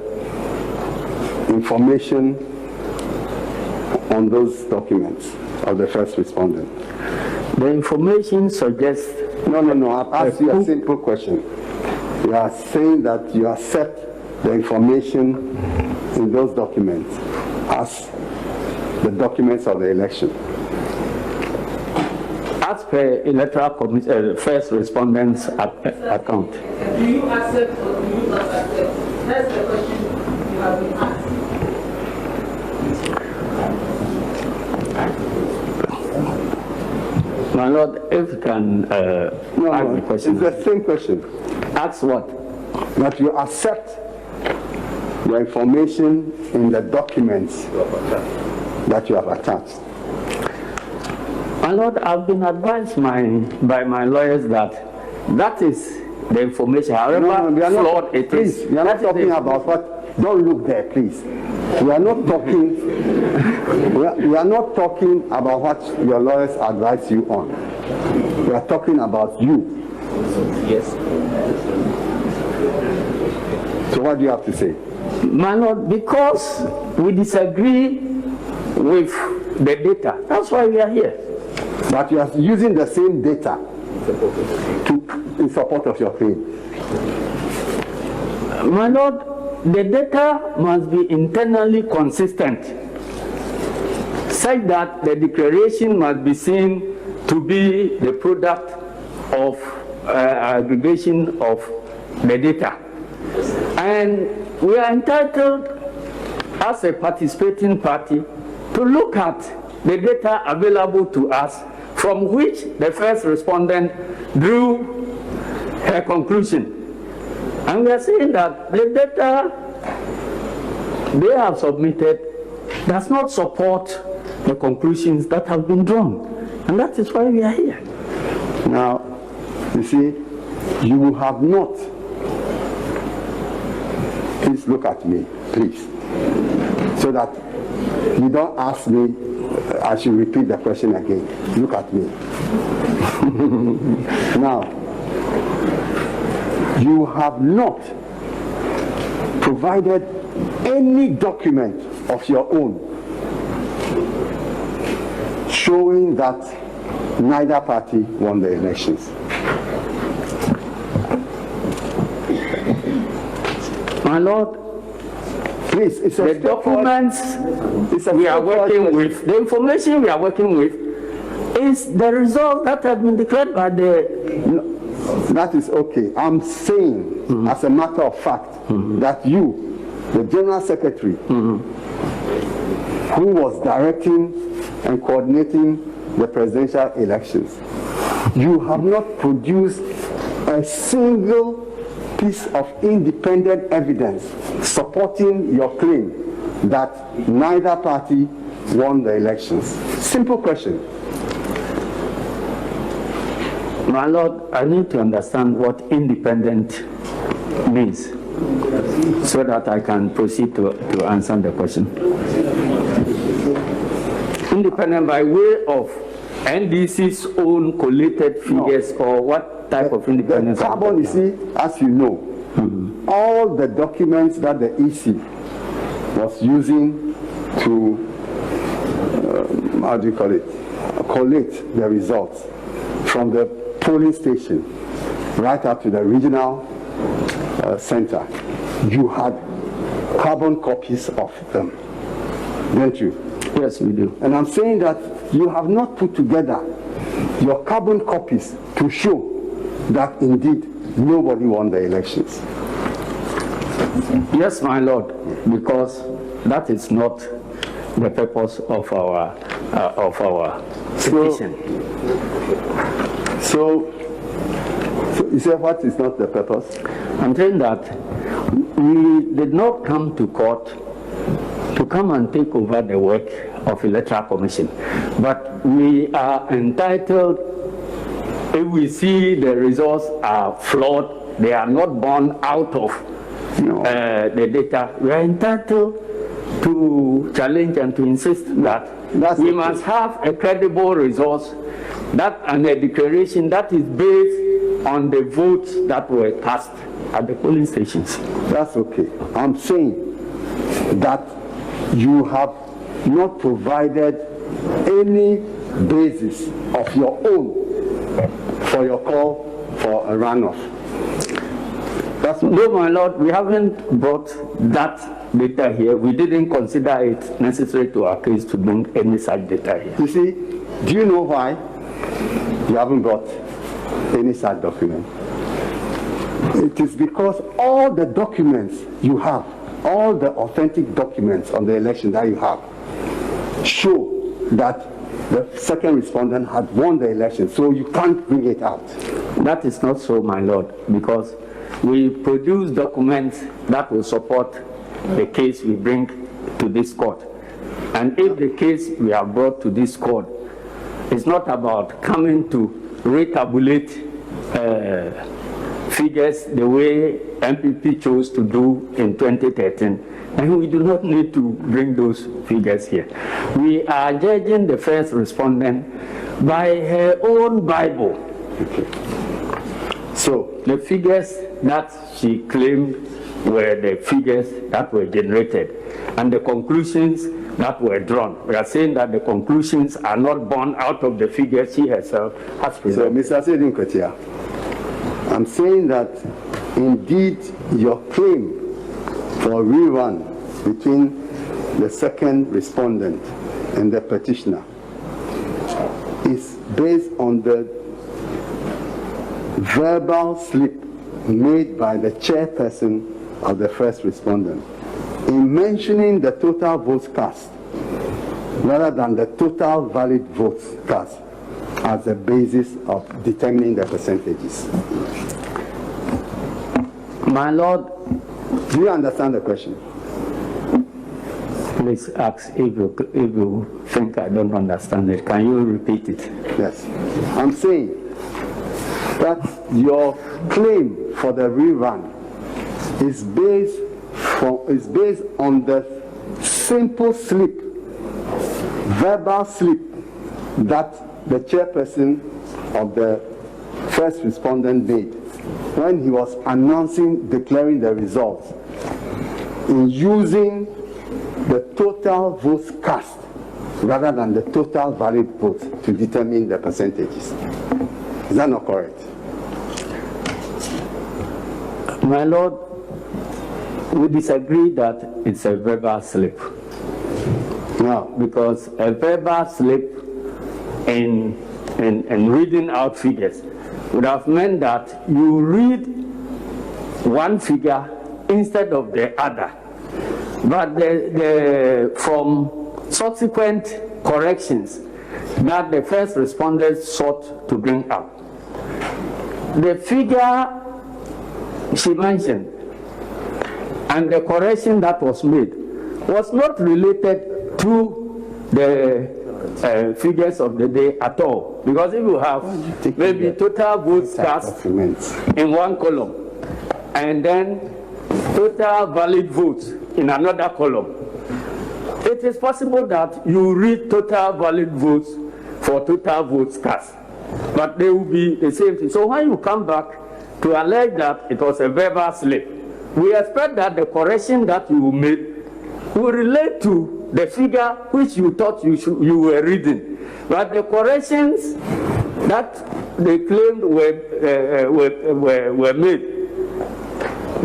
information on those documents of the first respondent. The information suggests... No, I've asked you a simple question. You are saying that you accept the information in those documents as the documents of the election. As per electoral commission, first respondent's account. Do you accept or do you not accept? That's the question you have been asked. My lord, if you can ask the question. It's the same question. Ask what? That you accept the information in the documents that you have attached. My lord, I've been advised by my lawyers that that is the information, however flawed it is. We are not talking about what. Don't look there, please. We are not talking. We are not talking about what your lawyers advise you on. We are talking about you. Yes. So what do you have to say? My Lord, because we disagree with the data, that's why we are here. But you are using the same data in support of your claim. My Lord, the data must be internally consistent, such that the declaration must be seen to be the product of aggregation of the data. And we are entitled, as a participating party, to look at the data available to us, from which the first respondent drew her conclusion. And we are saying that the data they have submitted does not support the conclusions that have been drawn. And that is why we are here. Now, you see, you have not. Please look at me, please. So that you don't ask me, I should repeat the question again. Look at me. Now, you have not provided any document of your own showing that neither party won the elections. My Lord, please, it's the documents we are working with, the information we are working with, is the result that has been declared by the... That is okay. I'm saying, as a matter of fact, that you, the General Secretary, who was directing and coordinating the presidential elections, you have not produced a single piece of independent evidence supporting your claim that neither party won the elections. Simple question. My Lord, I need to understand what independent means so that I can proceed to answer the question. Independent by way of NDC's own collated figures, or what type of independence? The carbon, you see, as you know, all the documents that the EC was using to, how do you call it, collate the results from the polling station right up to the regional center, you had carbon copies of them, don't you? Yes, we do. And I'm saying that you have not put together your carbon copies to show that indeed nobody won the elections. Yes, my Lord, because that is not the purpose of our petition. So you say what is not the purpose? I'm saying that we did not come to court to come and take over the work of Electoral Commission, but we are entitled, if we see the results are flawed, they are not born out of the data, we are entitled to challenge and to insist that we must have a credible resource that and a declaration that is based on the votes that were cast at the polling stations. That's okay. I'm saying that you have not provided any basis of your own for your call for a runoff. No, my Lord, we haven't brought that data here. We didn't consider it necessary to our case to bring any such data here. You see, do you know why you haven't brought any such document? It is because all the documents you have, all the authentic documents on the election that you have, show that the second respondent had won the election, so you can't bring it out. That is not so, my Lord, because we produce documents that will support the case we bring to this court. And if the case we have brought to this court is not about coming to retabulate figures the way MPP chose to do in 2013, and we do not need to bring those figures here. We are judging the first respondent by her own Bible. Okay. So the figures that she claimed were the figures that were generated, and the conclusions that were drawn. We are saying that the conclusions are not born out of the figures she herself has presented. So, Mr. Sedin, I'm saying that indeed your claim for a rerun between the second respondent and the petitioner is based on the verbal slip made by the chairperson of the first respondent in mentioning the total votes cast rather than the total valid votes cast as the basis of determining the percentages. My Lord, do you understand the question? Please ask if you think I don't understand it. Can you repeat it? Yes. I'm saying that your claim for the rerun is based on the simple slip, verbal slip that the chairperson of the first respondent made when he was declaring the results, in using the total votes cast rather than the total valid votes to determine the percentages. Is that not correct? My Lord, we disagree that it's a verbal slip. No, because a verbal slip in reading out figures would have meant that you read one figure instead of the other. But from subsequent corrections that the first respondent sought to bring up, the figure she mentioned and the correction that was made was not related to the figures of the day at all. Because if you have maybe total votes cast in one column and then total valid votes in another column, it is possible that you read total valid votes for total votes cast, but they will be the same thing. So when you come back to allege that it was a verbal slip, we expect that the correction that you made will relate to the figure which you thought you were reading. But the corrections that they claimed were made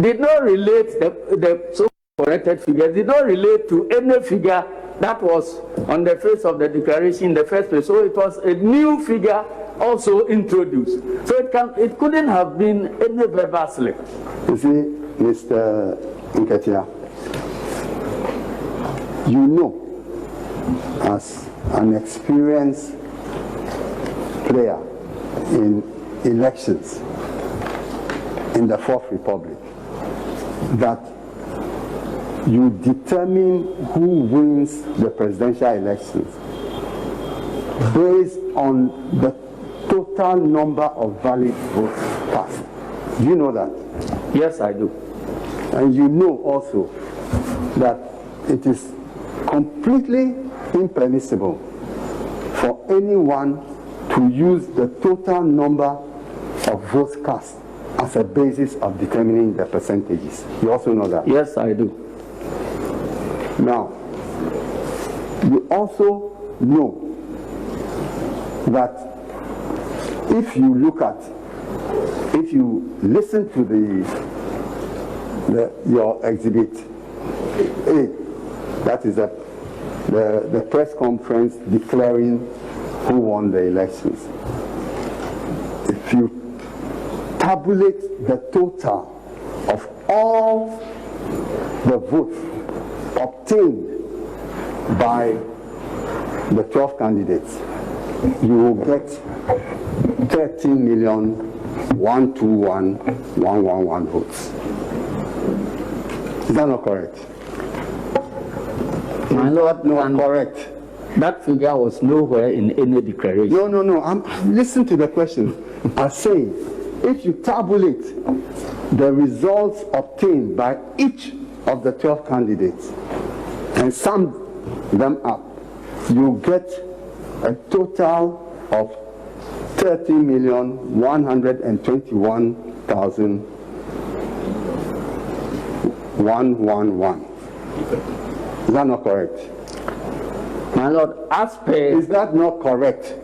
did not relate, the so-corrected figures did not relate to any figure that was on the face of the declaration in the first place. So it was a new figure also introduced. So it couldn't have been any verbal slip. You see, Mr. Nketia, you know, as an experienced player in elections in the Fourth Republic, that you determine who wins the presidential elections based on the total number of valid votes cast. Do you know that? Yes, I do. And you know also that it is completely impermissible for anyone to use the total number of votes cast as a basis of determining the percentages. You also know that? Yes, I do. Now, you also know that if you listen to your exhibit A, that is the press conference declaring who won the elections. If you tabulate the total of all the votes obtained by the 12 candidates, you will get 13,121,111 votes. Is that not correct? My Lord, no, correct. That figure was nowhere in any declaration. No. Listen to the question. I'm saying if you tabulate the results obtained by each of the 12 candidates and sum them up, you get a total of 30,121,111. Is that not correct? My Lord, is that not correct?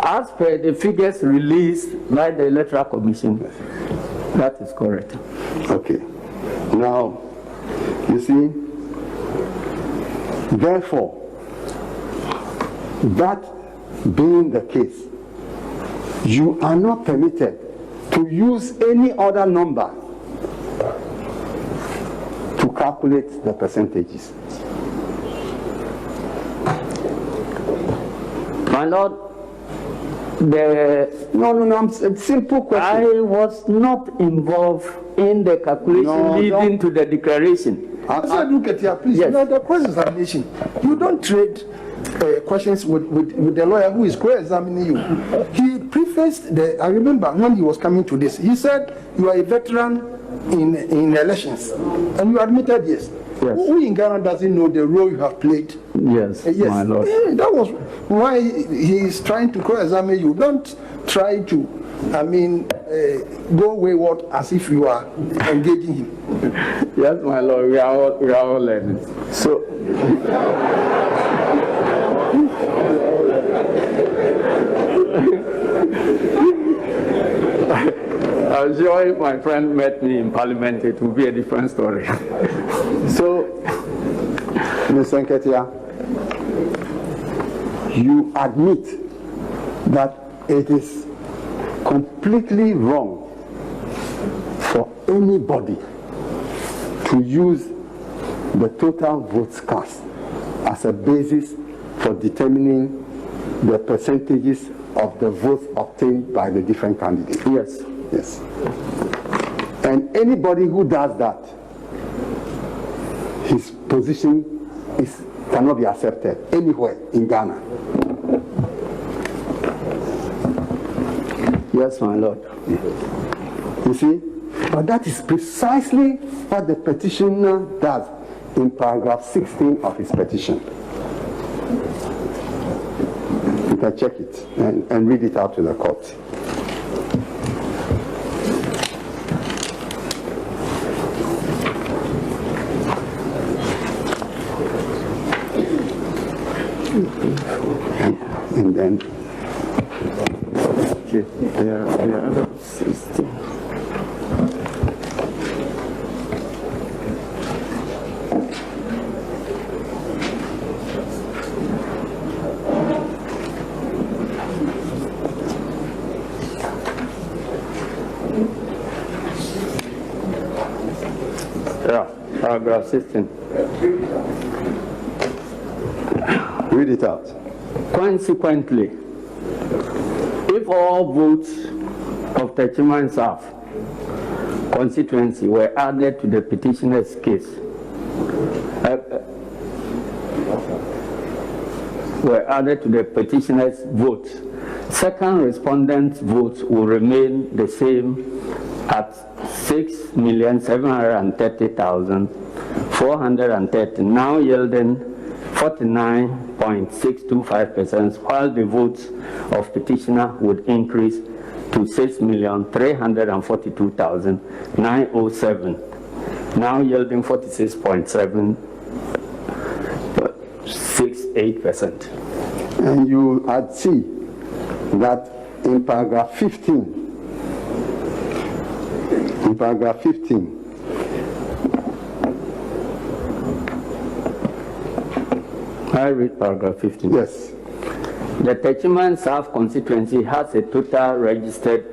As per the figures released by the Electoral Commission, that is correct. Okay. Now, you see, therefore, that being the case, you are not permitted to use any other number to calculate the percentages. My Lord, no, it's a simple question. I was not involved in the calculation leading to the declaration. Look at here, please. Yes. Now, the cross-examination, you don't trade questions with the lawyer who is cross-examining you. He prefaced I remember when he was coming to this, he said, you are a veteran in elections, and you admitted yes. Yes. Who in Ghana doesn't know the role you have played? Yes, Yes. my Lord. That was why he is trying to cross-examine you. Don't try to, go wayward as if you are engaging him. Yes, my Lord, we are all learning. So, I'm sure if my friend met me in Parliament, it would be a different story. So, Mr. Nketia, you admit that it is completely wrong for anybody to use the total votes cast as a basis for determining the percentages of the votes obtained by the different candidates. Yes. Yes. And anybody who does that, his position cannot be accepted anywhere in Ghana. Yes, my Lord. You see? But that is precisely what the petitioner does in paragraph 16 of his petition. You can check it and read it out to the court. And then Yeah, 16. Yeah, paragraph 16. read it out. Consequently, if all votes of the Chiman South constituency were added to the petitioner's case, votes, second respondent's votes will remain the same at 6,730,430, now yielding 49.625%, while the votes of petitioner would increase to 6,342,907, now yielding 46.768%. And you had see that in paragraph 15, I read paragraph 15. Yes. The Techiman South constituency has a total registered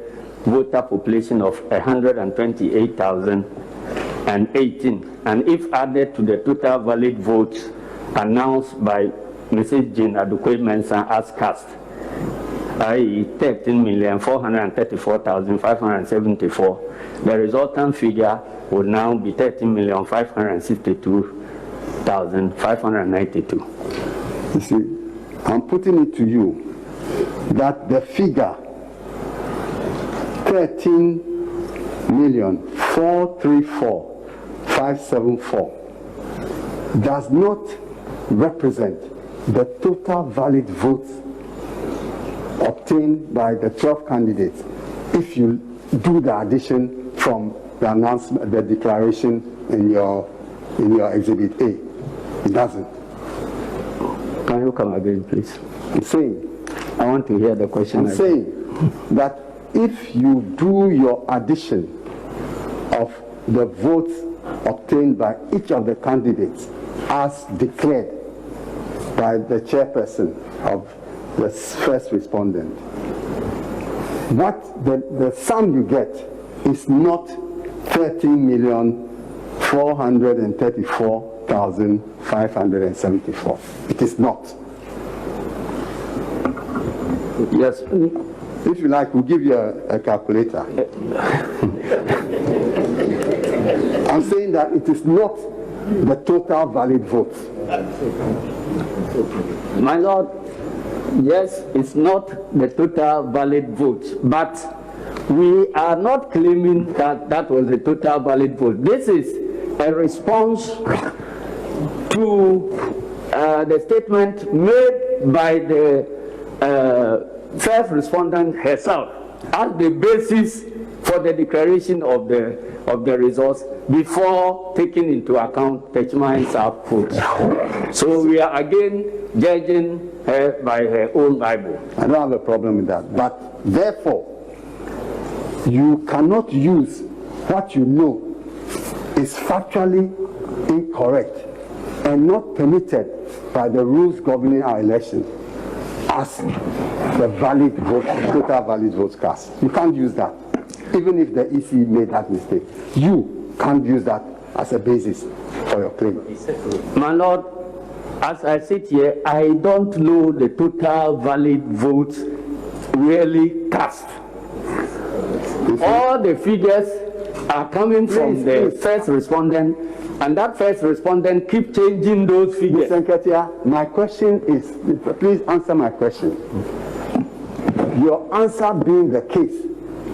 voter population of 128,018, and if added to the total valid votes announced by Mrs. Jean Adukwe-Mensah as cast, i.e. 13,434,574, the resultant figure would now be 13,562,592. You see, I'm putting it to you that the figure 13,434,574 does not represent the total valid votes obtained by the 12 candidates if you do the addition from the announcement, the declaration in your Exhibit A. It doesn't. Can you come again, please? I'm saying, I want to hear the question. I'm saying that if you do your addition of the votes obtained by each of the candidates as declared by the chairperson of the first respondent, what the sum you get is not 13,434,574. It is not. Yes. If you like, we'll give you a calculator. I'm saying that it is not the total valid votes. My Lord, yes, it's not the total valid votes, but we are not claiming that that was the total valid vote. This is a response to the statement made by the first respondent herself as the basis for the declaration of the results before taking into account Petition's output. So we are again judging her by her own Bible. I don't have a problem with that, but therefore you cannot use what you know is factually incorrect and not permitted by the rules governing our election as the valid vote, total valid votes cast. You can't use that. Even if the EC made that mistake, you can't use that as a basis for your claim. My Lord, as I sit here, I don't know the total valid votes really cast. All the figures are coming from the first respondent, and that first respondent keeps changing those figures. Mr. Nketia, my question is, please answer my question. Your answer being the case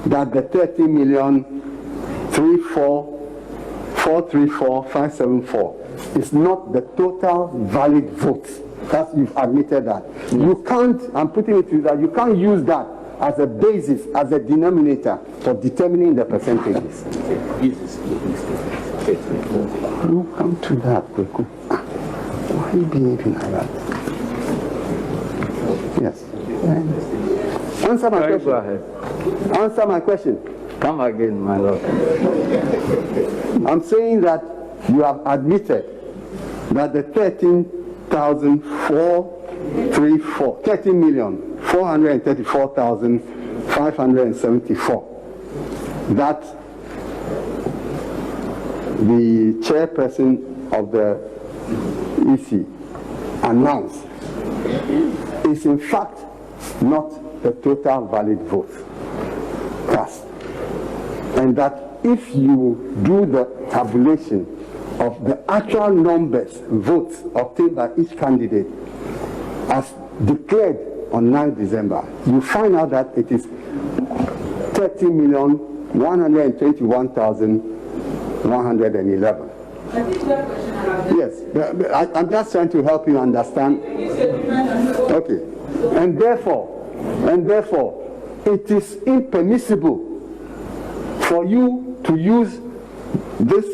that the 30,344,574 is not the total valid votes. That's, you've admitted that. You can't, I'm putting it to you that you can't use that as a basis, as a denominator for determining the percentages. You come to that, Beku. Why are you behaving like that? Yes. Answer my question. Go ahead. Answer my question. Come again, my Lord. I'm saying that you have admitted that the 13,434,574 that the chairperson of the EC announced is in fact not the total valid vote cast, and that if you do the tabulation of the actual numbers, votes obtained by each candidate as declared on 9 December, you find out that it is 30,121,111. Yes, I'm just trying to help you understand. Okay, and therefore, it is impermissible for you to use this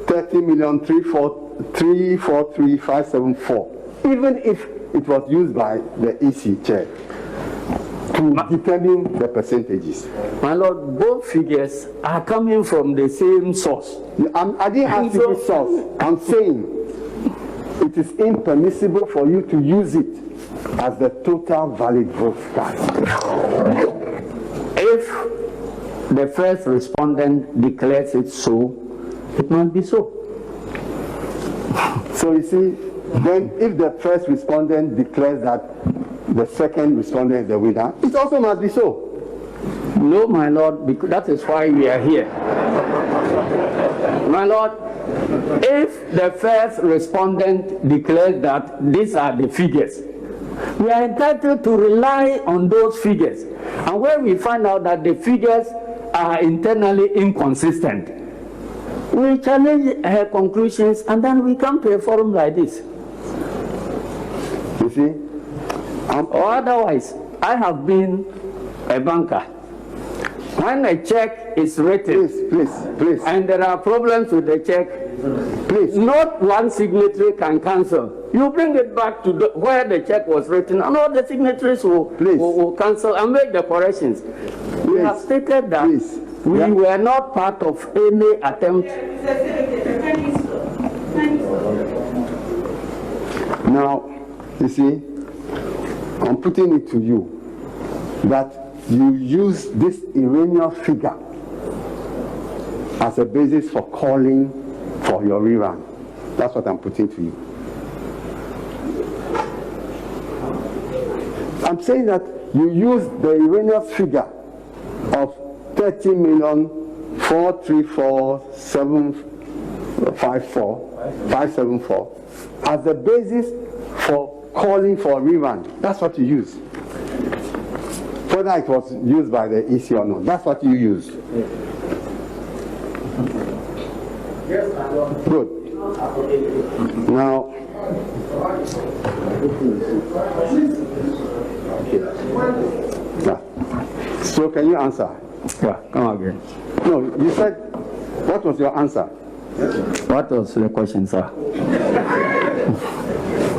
30,343,574, even if it was used by the EC chair, to determine the percentages. My Lord, both figures are coming from the same source. I didn't ask you which source. I'm saying it is impermissible for you to use it as the total valid vote cast. If the first respondent declares it so, it must be so. So you see, then if the first respondent declares that the second respondent is the winner, it also must be so. No, my Lord, because that is why we are here. My Lord, if the first respondent declares that these are the figures, we are entitled to rely on those figures. And when we find out that the figures are internally inconsistent. We challenge her conclusions and then we come to a forum like this. You see? Or otherwise, I have been a banker. When a check is written, please, and there are problems with the check, please, not one signatory can cancel. You bring it back to where the check was written, and all the signatories will cancel and make the corrections. We have stated that we were not part of any attempt. Now, you see, I'm putting it to you that you use this erroneous figure as a basis for calling for your rerun. That's what I'm putting to you. I'm saying that you use the erroneous figure of 30,434,754 as the basis for calling for a rerun. That's what you use. Whether it was used by the EC or not, that's what you used. Good. Now, so can you answer? Yeah, come again. No, you said, what was your answer? What was the question, sir?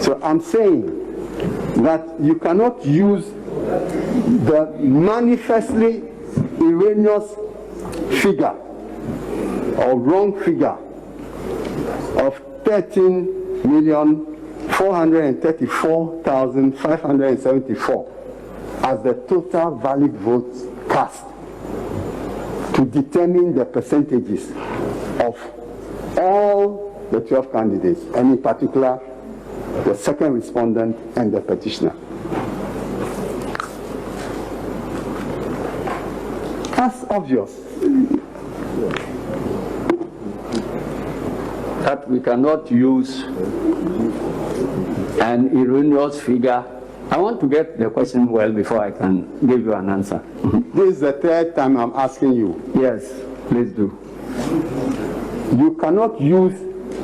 So I'm saying that you cannot use the manifestly erroneous figure or wrong figure of 13,434,574 as the total valid votes cast to determine the percentages of all the 12 candidates, and in particular the second respondent and the petitioner. That's obvious. That we cannot use an erroneous figure. I want to get the question well before I can give you an answer. This is the third time I'm asking you. Yes, please do. You cannot use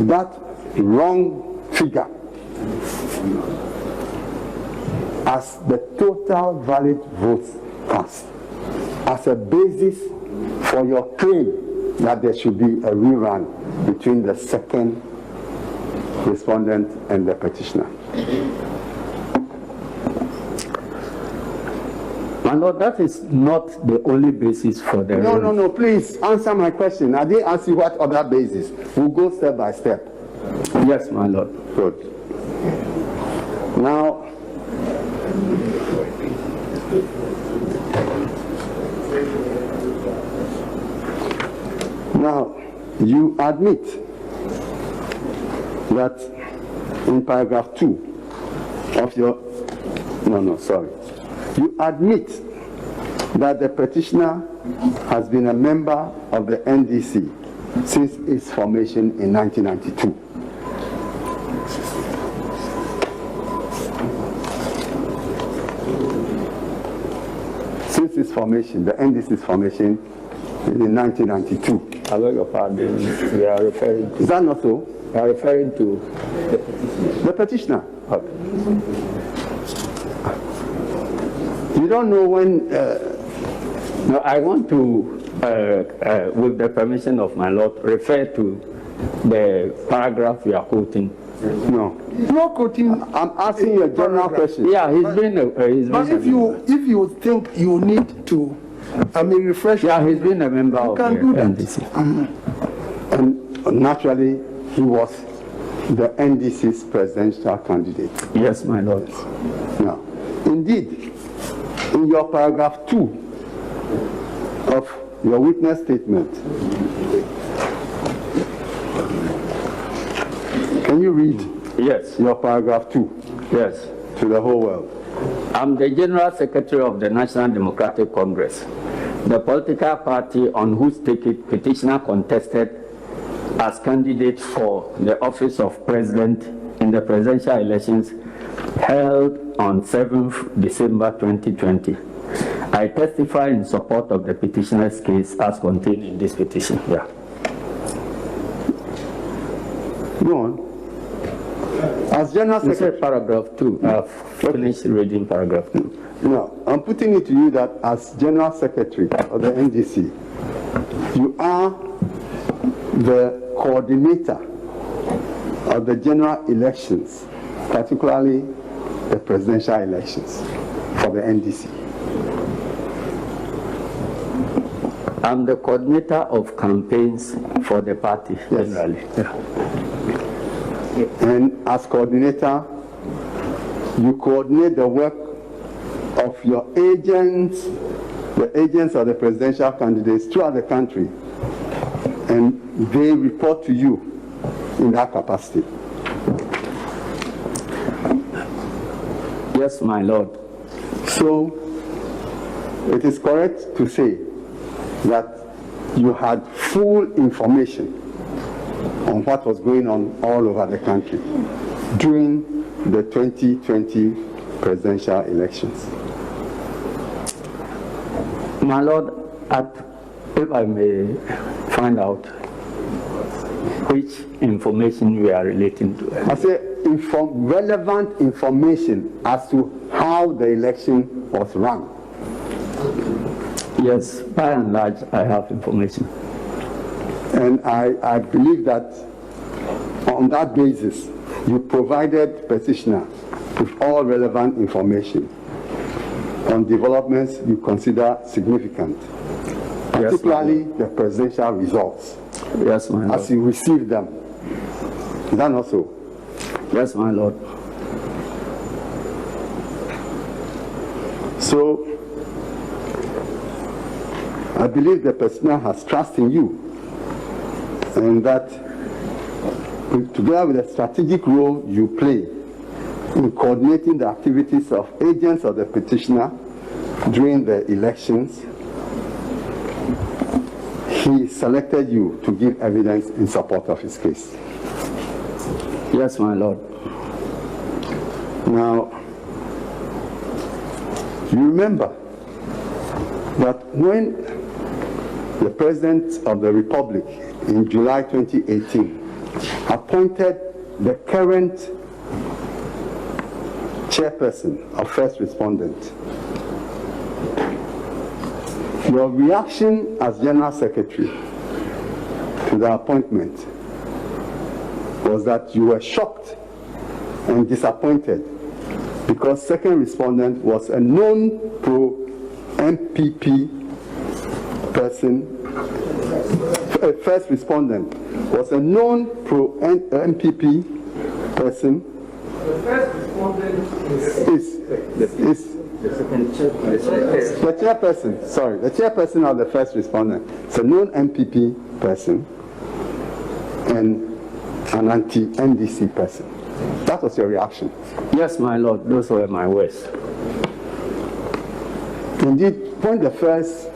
that wrong figure as the total valid votes cast as a basis for your claim that there should be a rerun between the second respondent and the petitioner. My Lord, that is not the only basis for the No, please answer my question. I didn't ask you what other basis. We'll go step by step. Yes, my Lord. Good. Now, you admit that in paragraph 2 of your, you admit that the petitioner has been a member of the NDC since its formation in 1992. Since its formation, the NDC's formation in 1992. I beg your pardon, we are referring to... Is that not so? We are referring to the petitioner. Okay. You don't know when... No, I want to, with the permission of my Lord, refer to the paragraph we are quoting. No. No quoting. I'm asking you a general question. Yeah, he's been a if you think you need to, refresh. Yeah, he's been a member of the NDC. And naturally, he was the NDC's presidential candidate. Yes, my Lord. Now, indeed, in your paragraph 2 of your witness statement, can you read? Yes. Your paragraph 2? Yes. To the whole world. I'm the General Secretary of the National Democratic Congress, the political party on whose ticket petitioner contested as candidate for the office of President in the presidential elections held on 7th December 2020. I testify in support of the petitioner's case as contained in this petition. Yeah. Go on. As General Secretary, paragraph 2. I've finished reading paragraph 2. no, I'm putting it to you that as General Secretary of the NDC, you are the coordinator of the general elections, particularly the presidential elections for the NDC. I'm the coordinator of campaigns for the party, generally. Yeah. And as coordinator, you coordinate the work of your agents, the agents of the presidential candidates throughout the country, and they report to you in that capacity. Yes, my lord. So, it is correct to say that you had full information on what was going on all over the country during the 2020 presidential elections. My lord, if I may find out which information you are relating to. I say relevant information as to how the election was run. Yes, by and large, I have information. And I believe that on that basis, you provided petitioner with all relevant information on developments you consider significant, particularly the presidential results. Yes, my lord. As you received them. Is that not so? Yes, my lord. So, I believe the petitioner has trust in you, and that together with the strategic role you play in coordinating the activities of agents of the petitioner during the elections, he selected you to give evidence in support of his case. Yes, my lord. Now, you remember that when the President of the Republic in July 2018 appointed the current chairperson of First Respondent, your reaction as General Secretary to the appointment was that you were shocked and disappointed because Second Respondent was a known pro-MPP person. First Respondent was a known pro-MPP person. The first respondent is the chairperson, sorry, the chairperson of the First Respondent is a known MPP person and an anti-NDC person. That was your reaction. Yes, my lord, those were my words. Indeed, when the first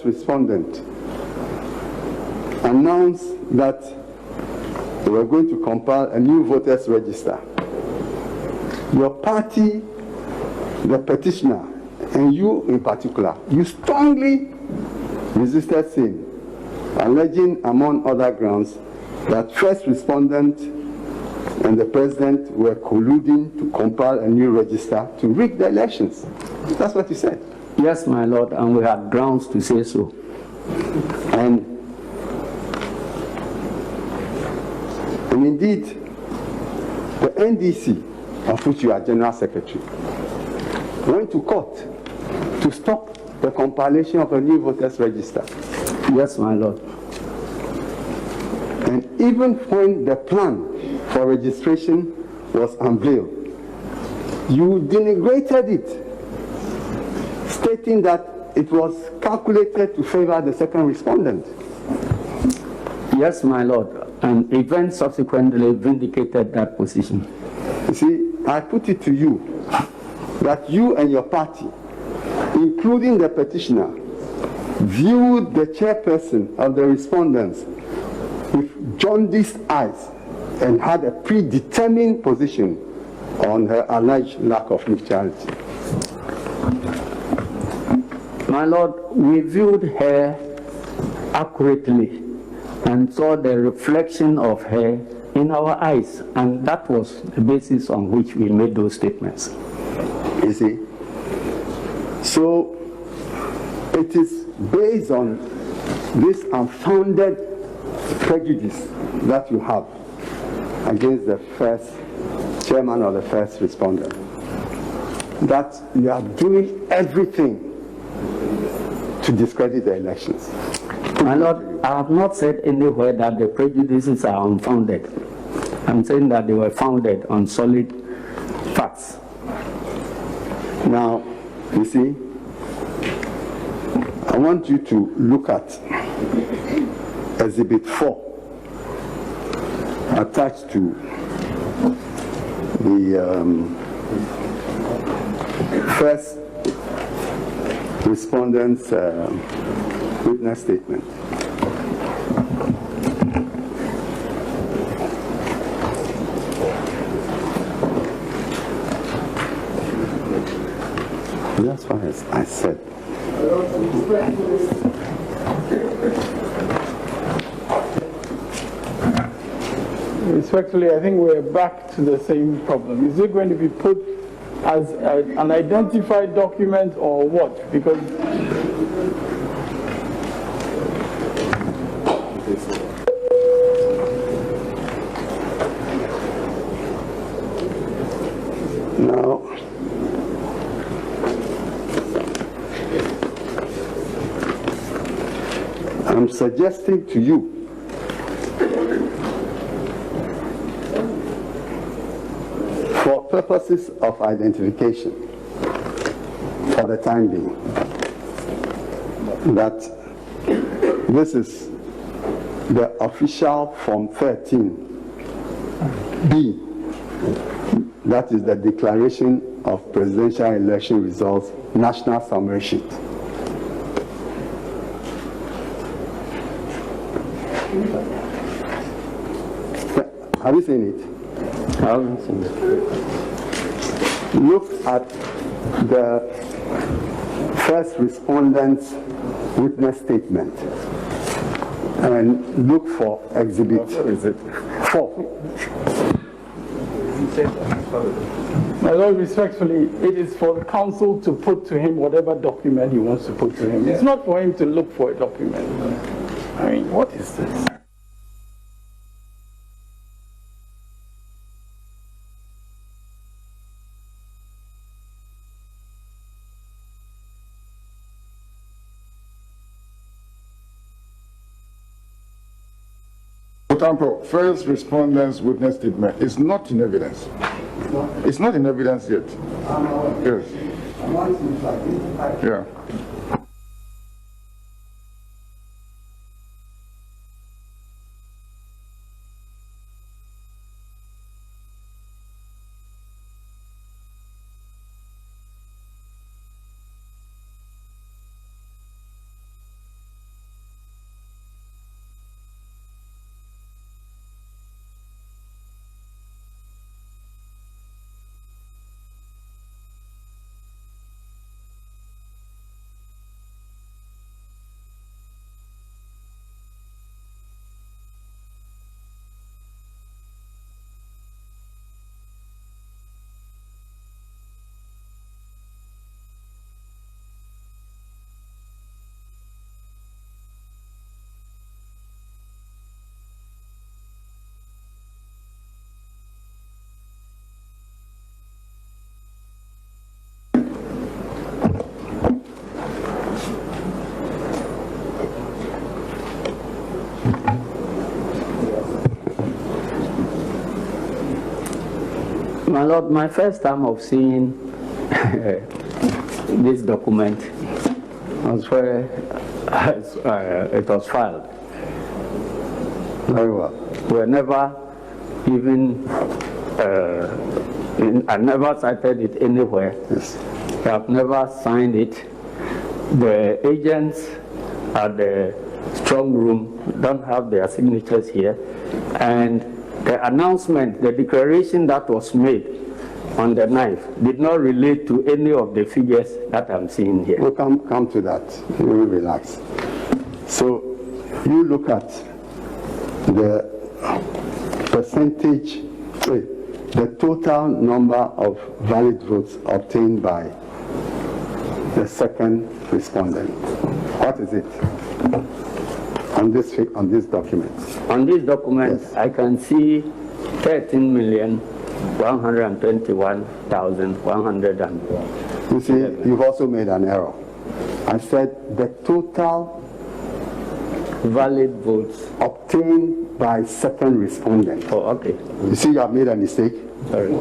respondent announced that they were going to compile a new voters register, your party, the petitioner, and you in particular, you strongly resisted sin, alleging, among other grounds, that First Respondent and the President were colluding to compile a new register to rig the elections. That's what you said. Yes, my lord, and we had grounds to say so. And indeed, the NDC, of which you are General Secretary, went to court to stop the compilation of a new voters register. Yes, my lord. And even when the plan for registration was unveiled, you denigrated it, stating that it was calculated to favor the Second Respondent. Yes, my lord, and events subsequently vindicated that position. You see, I put it to you that you and your party, including the petitioner, viewed the chairperson of the respondents with jaundiced eyes and had a predetermined position on her alleged lack of neutrality. My Lord, we viewed her accurately and saw the reflection of her in our eyes, and that was the basis on which we made those statements. You see? So it is based on this unfounded prejudice that you have against the first chairman or the first respondent that you are doing everything to discredit the elections. My Lord, I have not said anywhere that the prejudices are unfounded. I'm saying that they were founded on solid facts. Now, you see, I want you to look at Exhibit 4 attached to the first respondent's witness statement. That's what I said. Respectfully, I think we're back to the same problem. Is it going to be put as an identified document or what? Because now, I'm suggesting to you for purposes of identification for the time being that this is the official Form 13B, that is the Declaration of Presidential Election Results National Summary Sheet. Have you seen it? I haven't seen it. Look at the first respondent's witness statement and look for Exhibit 4. My Lord, respectfully, it is for the council to put to him whatever document he wants to put to him. It's not for him to look for a document. I mean, what is this? First respondent's witness statement is not in evidence. It's not in evidence yet. Yes. Yeah. My Lord, my first time of seeing this document was where it was filed. Very well. We were never even, I never cited it anywhere. Yes. I have never signed it. The agents at the strong room don't have their signatures here. And the announcement, the declaration that was made on the 9th did not relate to any of the figures that I'm seeing here. We'll come to that. You will relax. So you look at the percentage, the total number of valid votes obtained by the second respondent. What is it on this document? On this document, yes. I can see 13,121,100. You see, you've also made an error. I said the total valid votes obtained by second respondent. Oh, okay. You see, you have made a mistake. Sorry.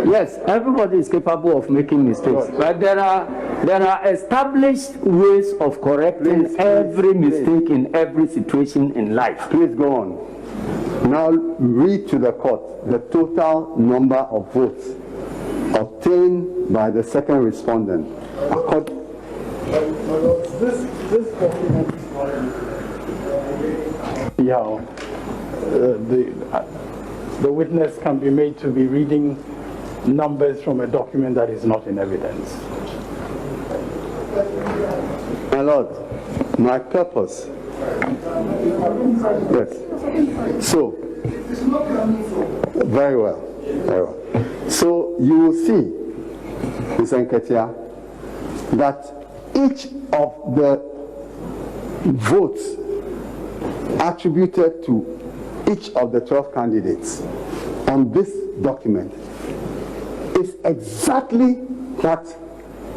Yes, everybody is capable of making mistakes, but there are established ways of correcting every mistake in every situation in life. Please go on. Now read to the court the total number of votes obtained by the second respondent. This document, the witness can be made to be reading numbers from a document that is not in evidence. My Lord, my purpose. Yes. So, very well. Very well. So you will see, Ms. Nketia, that each of the votes attributed to each of the 12 candidates on this document is exactly what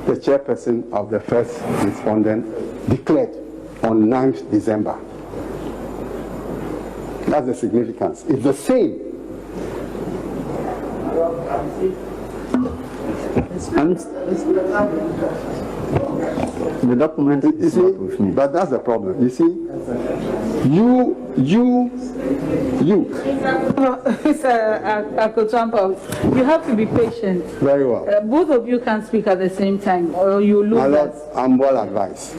the chairperson of the first respondent declared on 9th December. That's the significance. It's the same. The document is not with me. But that's the problem. You see, you. Mr. Akotampa, you have to be patient. Very well. Both of you can speak at the same time, or you lose. My Lord, us. I'm well advised.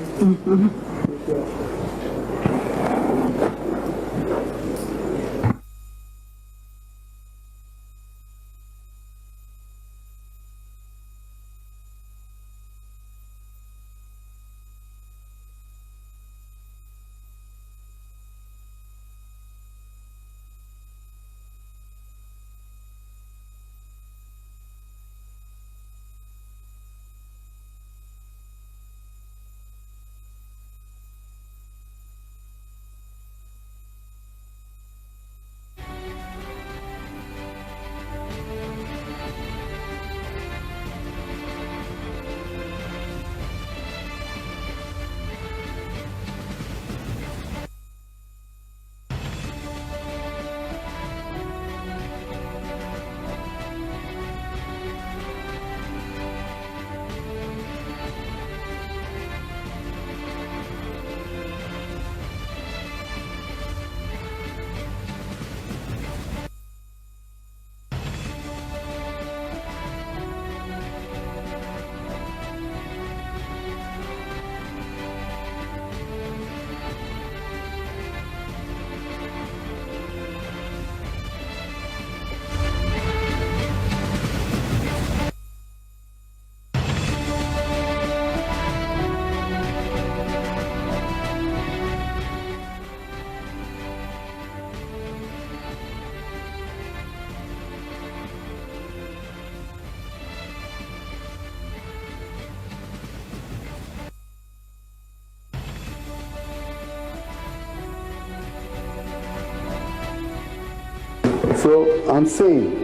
So I'm saying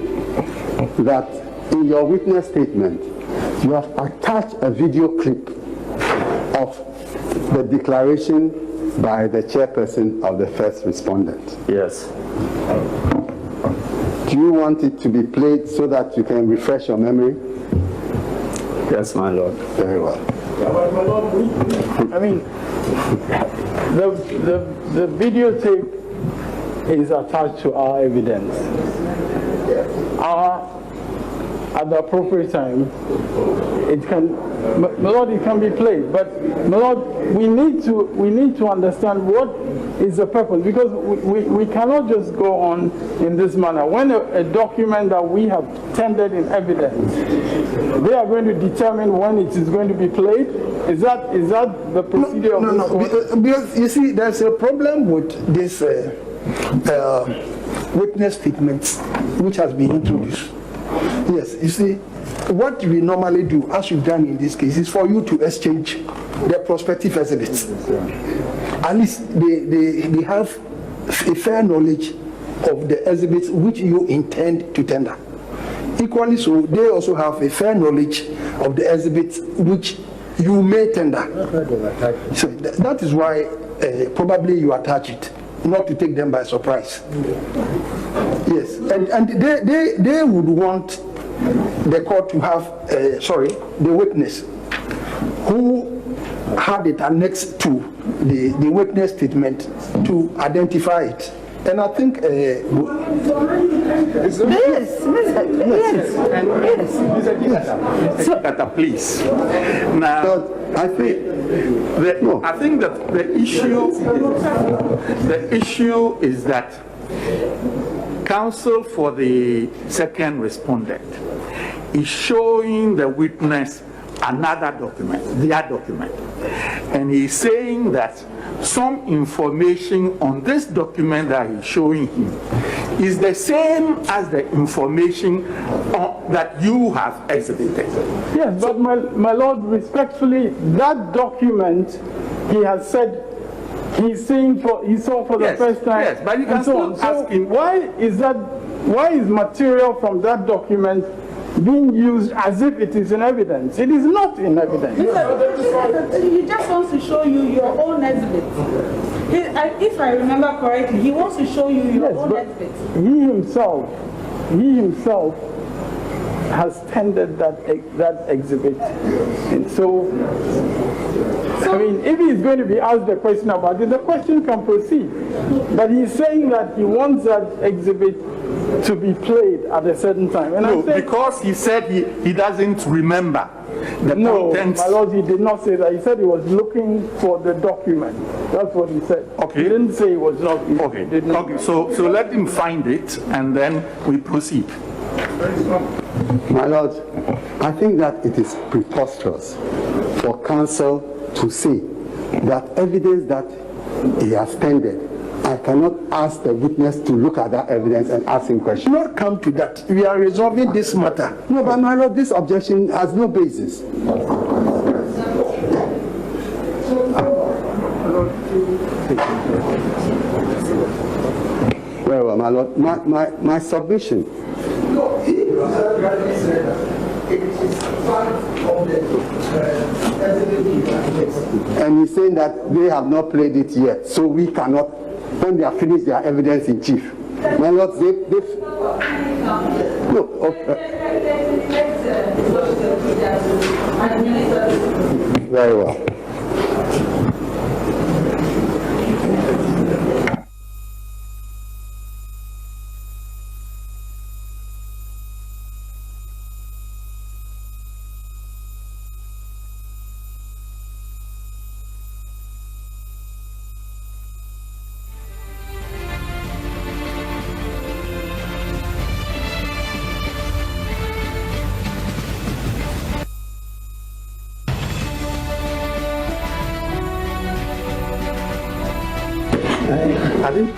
that in your witness statement, you have attached a video clip of the declaration by the chairperson of the first respondent. Yes. Do you want it to be played so that you can refresh your memory? Yes, my Lord. Very well. I mean, the videotape is attached to our evidence. At the appropriate time, it can be played. But my Lord, we need to understand what is the purpose, because we cannot just go on in this manner. When a document that we have tendered in evidence, they are going to determine when it is going to be played. Is that the procedure of this court? Because you see, there's a problem with this witness statements which has been introduced. Yes, you see, what we normally do, as you've done in this case, is for you to exchange the prospective exhibits. At least they have a fair knowledge of the exhibits which you intend to tender. Equally so, they also have a fair knowledge of the exhibits which you may tender. So that is why probably you attach it, not to take them by surprise. Yes, and they would want the court to have, the witness who had it annexed to the witness statement to identify it. And I think Yes. Please. Now, I think that the issue is that counsel for the second respondent is showing the witness another document, their document, and he's saying that some information on this document that he's showing him is the same as the information that you have exhibited. Yes, but my lord, respectfully, that document he has said he saw for the first time. Yes, but you can still ask him. Why is material from that document being used as if it is in evidence? It is not in evidence. He just wants to show you your own exhibit. If I remember correctly, he wants to show you your own exhibit. He himself has tendered that exhibit. And so, I mean, if he's going to be asked the question about it, the question can proceed. But he's saying that he wants that exhibit to be played at a certain time. And no, because he said he doesn't remember the contents. My lord, he did not say that. He said he was looking for the document. That's what he said. Okay. He didn't say he was not. Okay. So let him find it, and then we proceed. My lord, I think that it is preposterous for counsel to say that evidence that he has tendered, I cannot ask the witness to look at that evidence and ask him questions. not come to that. We are resolving this matter. No, but my lord, this objection has no basis. Very well, my lord. My submission. No, he rightly said that it is part of the and he's saying that they have not played it yet, so we cannot, when they have finished their evidence in chief. My lord, very well. I think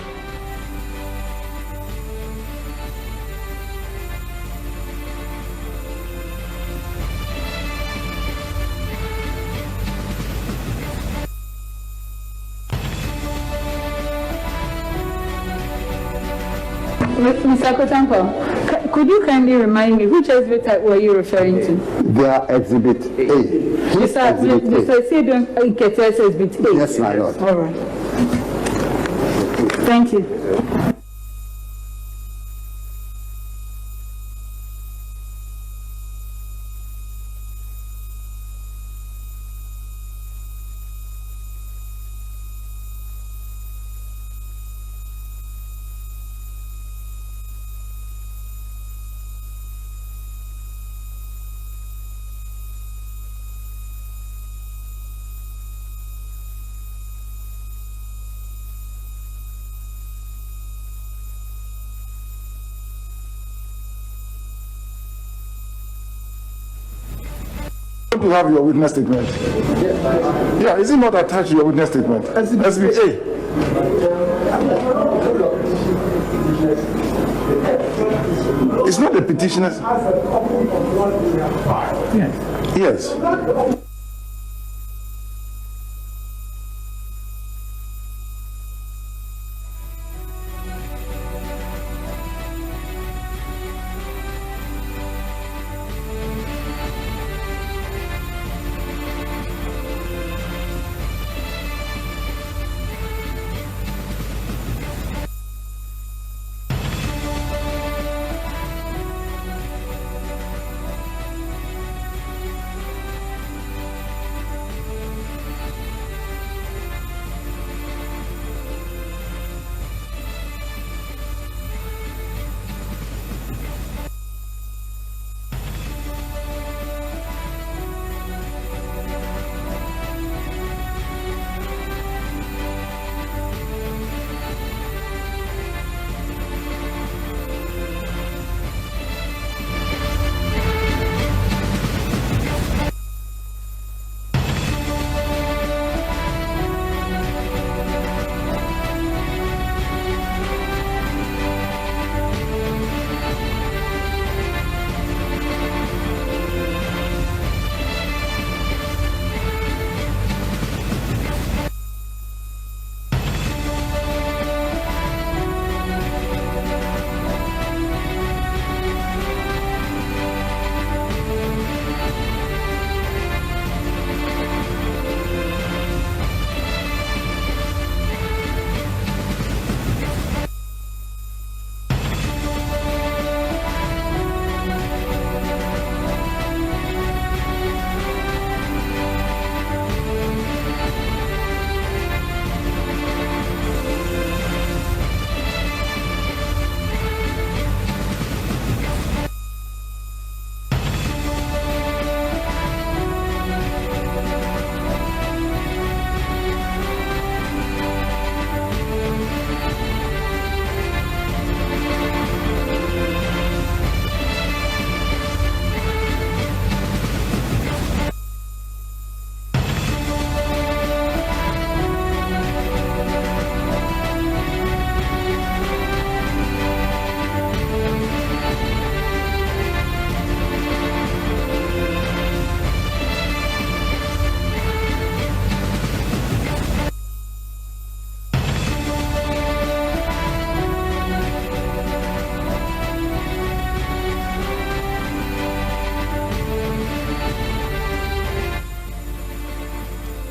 Mr. Kotankwa, could you kindly remind me which exhibit were you referring to? They are exhibit A. Mr. Sedon Ikete's exhibit A. Yes, my lord. All right. Thank you. you have your witness statement? Yeah, is it not attached to your witness statement? SBA. It's not the petitioner's. Yes.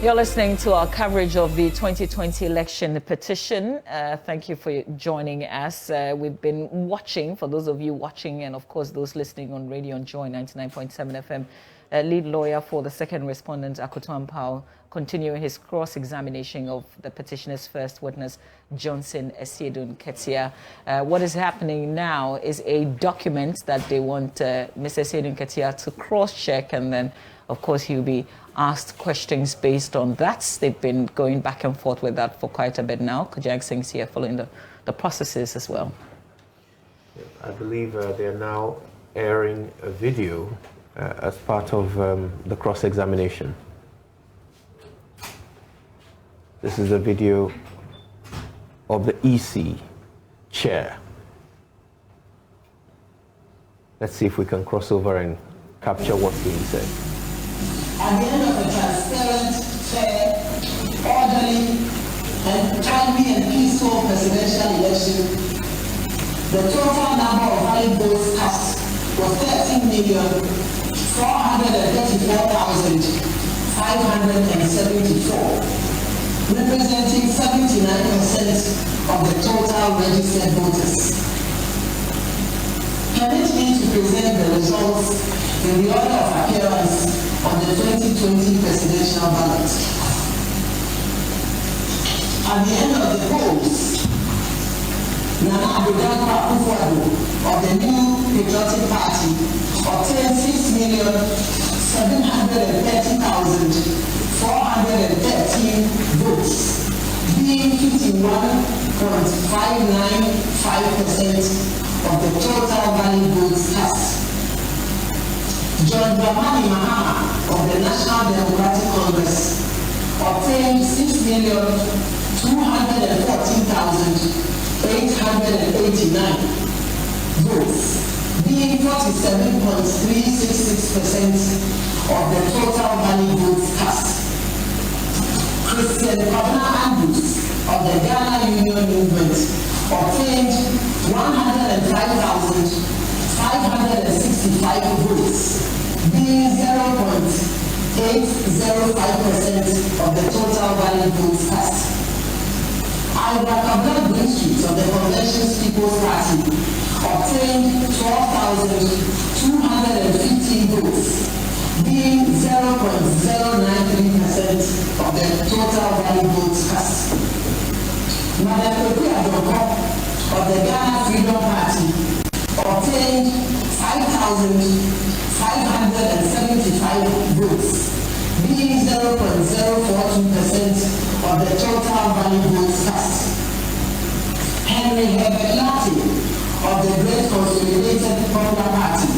You're listening to our coverage of the 2020 election petition. Thank you for joining us. We've been watching, for those of you watching, and of course those listening on Radio on Joy 99.7 FM, lead lawyer for the second respondent, Akoto Ampao, continuing his cross-examination of the petitioner's first witness, Johnson Esiedun Ketia. What is happening now is a document that they want Mr. Esiedun Ketia to cross-check, and then, of course, he'll be asked questions based on that. They've been going back and forth with that for quite a bit now. Kajang Singh's here following the processes as well. I believe they're now airing a video as part of the cross-examination. This is a video of the EC chair. Let's see if we can cross over and capture what's being said. At the end of a transparent, fair, orderly, and timely and peaceful presidential election, the total number of valid votes cast was 13,434,574, representing 79% of the total registered voters. Permit me to present the results in the order of appearance on the 2020 presidential ballot. At the end of the polls, Nana Abdullah Akufo-Addo of the New Patriotic Party obtained 6,730,413 votes, being 51.595% of the total valid votes cast. John Dramani Mahama of the National Democratic Congress obtained 6,214,889 votes, being 47.366% of the total valid votes cast. Christian Kwabena Andrews of the Ghana Union Movement obtained 105,565 votes, being 0.805% of the total valid votes cast. Ibrakabla Greenstreet of the Convention's People's Party obtained 12,215 votes, being 0.093% of the total valid votes cast. Madam Kwesi Adjoko of the Ghana Freedom Party obtained 5,575 votes, being 0.042% of the total valid votes cast. Henry Herbert Lati of the Great Consolidated Popular Party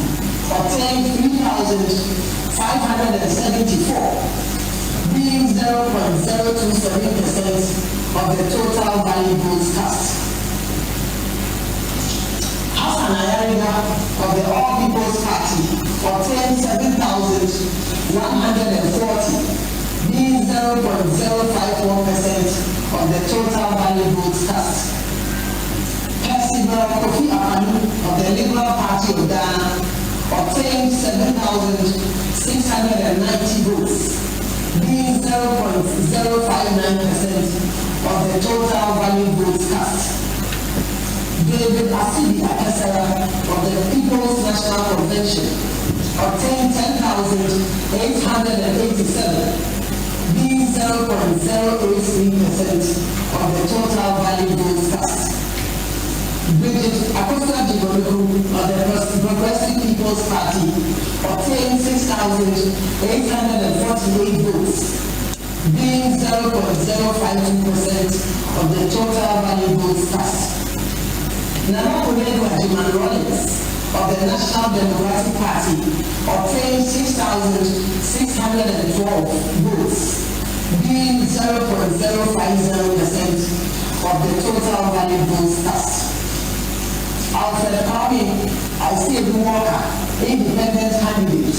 obtained 3,574, being 0.027% of the total valid votes cast. Hassan Ayariga of the All People's Party obtained 7,140, being 0.054% of the total valid votes cast. Percival Kofi Amanu of the Liberal Party of Ghana obtained 7,690 votes, being 0.059% of the total valid votes cast. David Asidi Akesera of the People's National Convention obtained 10,887, being 0.083% of the total valid votes cast. Bridget Acosta Jiboluku of the Progressive People's Party obtained 6,848 votes, being 0.052% of the total valid votes cast. Nana Konegu Ajiman Rollins of the National Democratic Party obtained 6,612 votes, being 0.050% of the total valid votes cast. Alfred Kwame Aisebu Walker, independent candidate,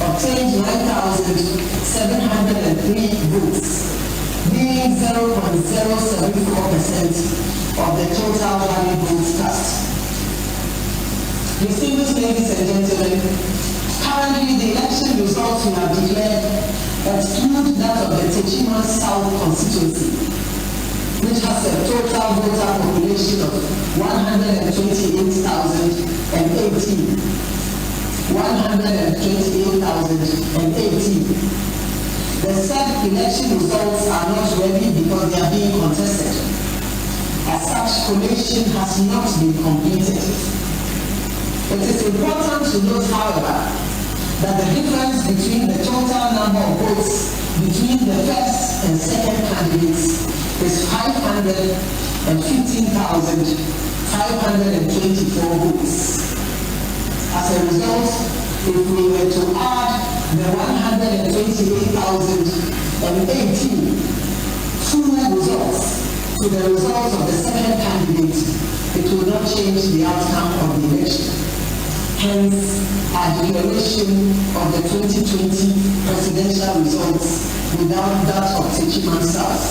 obtained 9,703 votes, being 0.074% of the total valid votes cast. Distinguished ladies and gentlemen, currently the election results we have declared exclude that of the Petition South constituency, which has a total voter population of 128,018. The said election results are not ready because they are being contested. As such, collation has not been completed. It is important to note, however, that the difference between the total number of votes between the first and second candidates is 515,524 votes. As a result, if we were to add the 128,018 true results to the results of the second candidate, it will not change the outcome of the election. Hence, our declaration of the 2020 presidential results without that of Techiman South.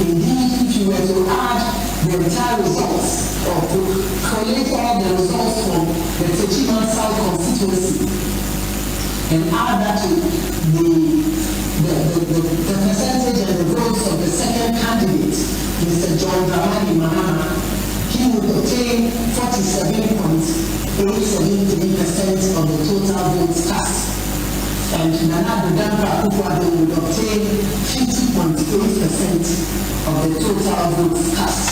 Indeed, if you were to add the entire results or to collate all the results from the Techiman South constituency and add that to the percentage and the votes of the second candidate, Mr. John Dramani Mahama, he would obtain 47.873% of the total votes cast. And Nana Budanga Kukwado would obtain 50.8% of the total votes cast.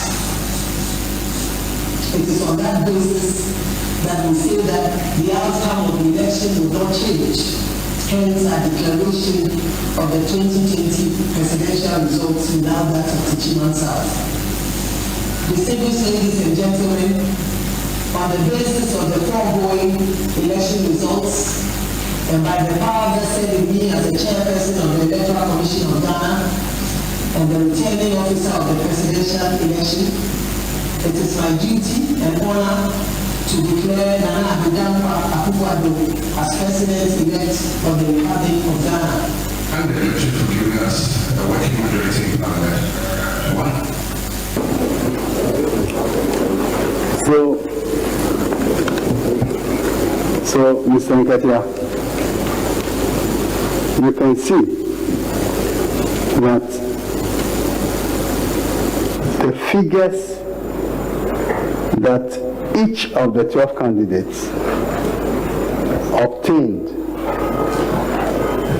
It is on that basis that we feel that the outcome of the election will not change. Hence, our declaration of the 2020 presidential results without that of Techiman South. Distinguished ladies and gentlemen, on the basis of the foregoing election results, and by the power vested in me as the chairperson of the Electoral Commission of Ghana and the returning officer of the presidential election, it is my duty and honor to declare Nana Addo Akufo-Addo as president-elect of the Republic of Ghana. And the election for giving us a working majority in Parliament. One. So, Mr. Nkatia, you can see that the figures that each of the 12 candidates obtained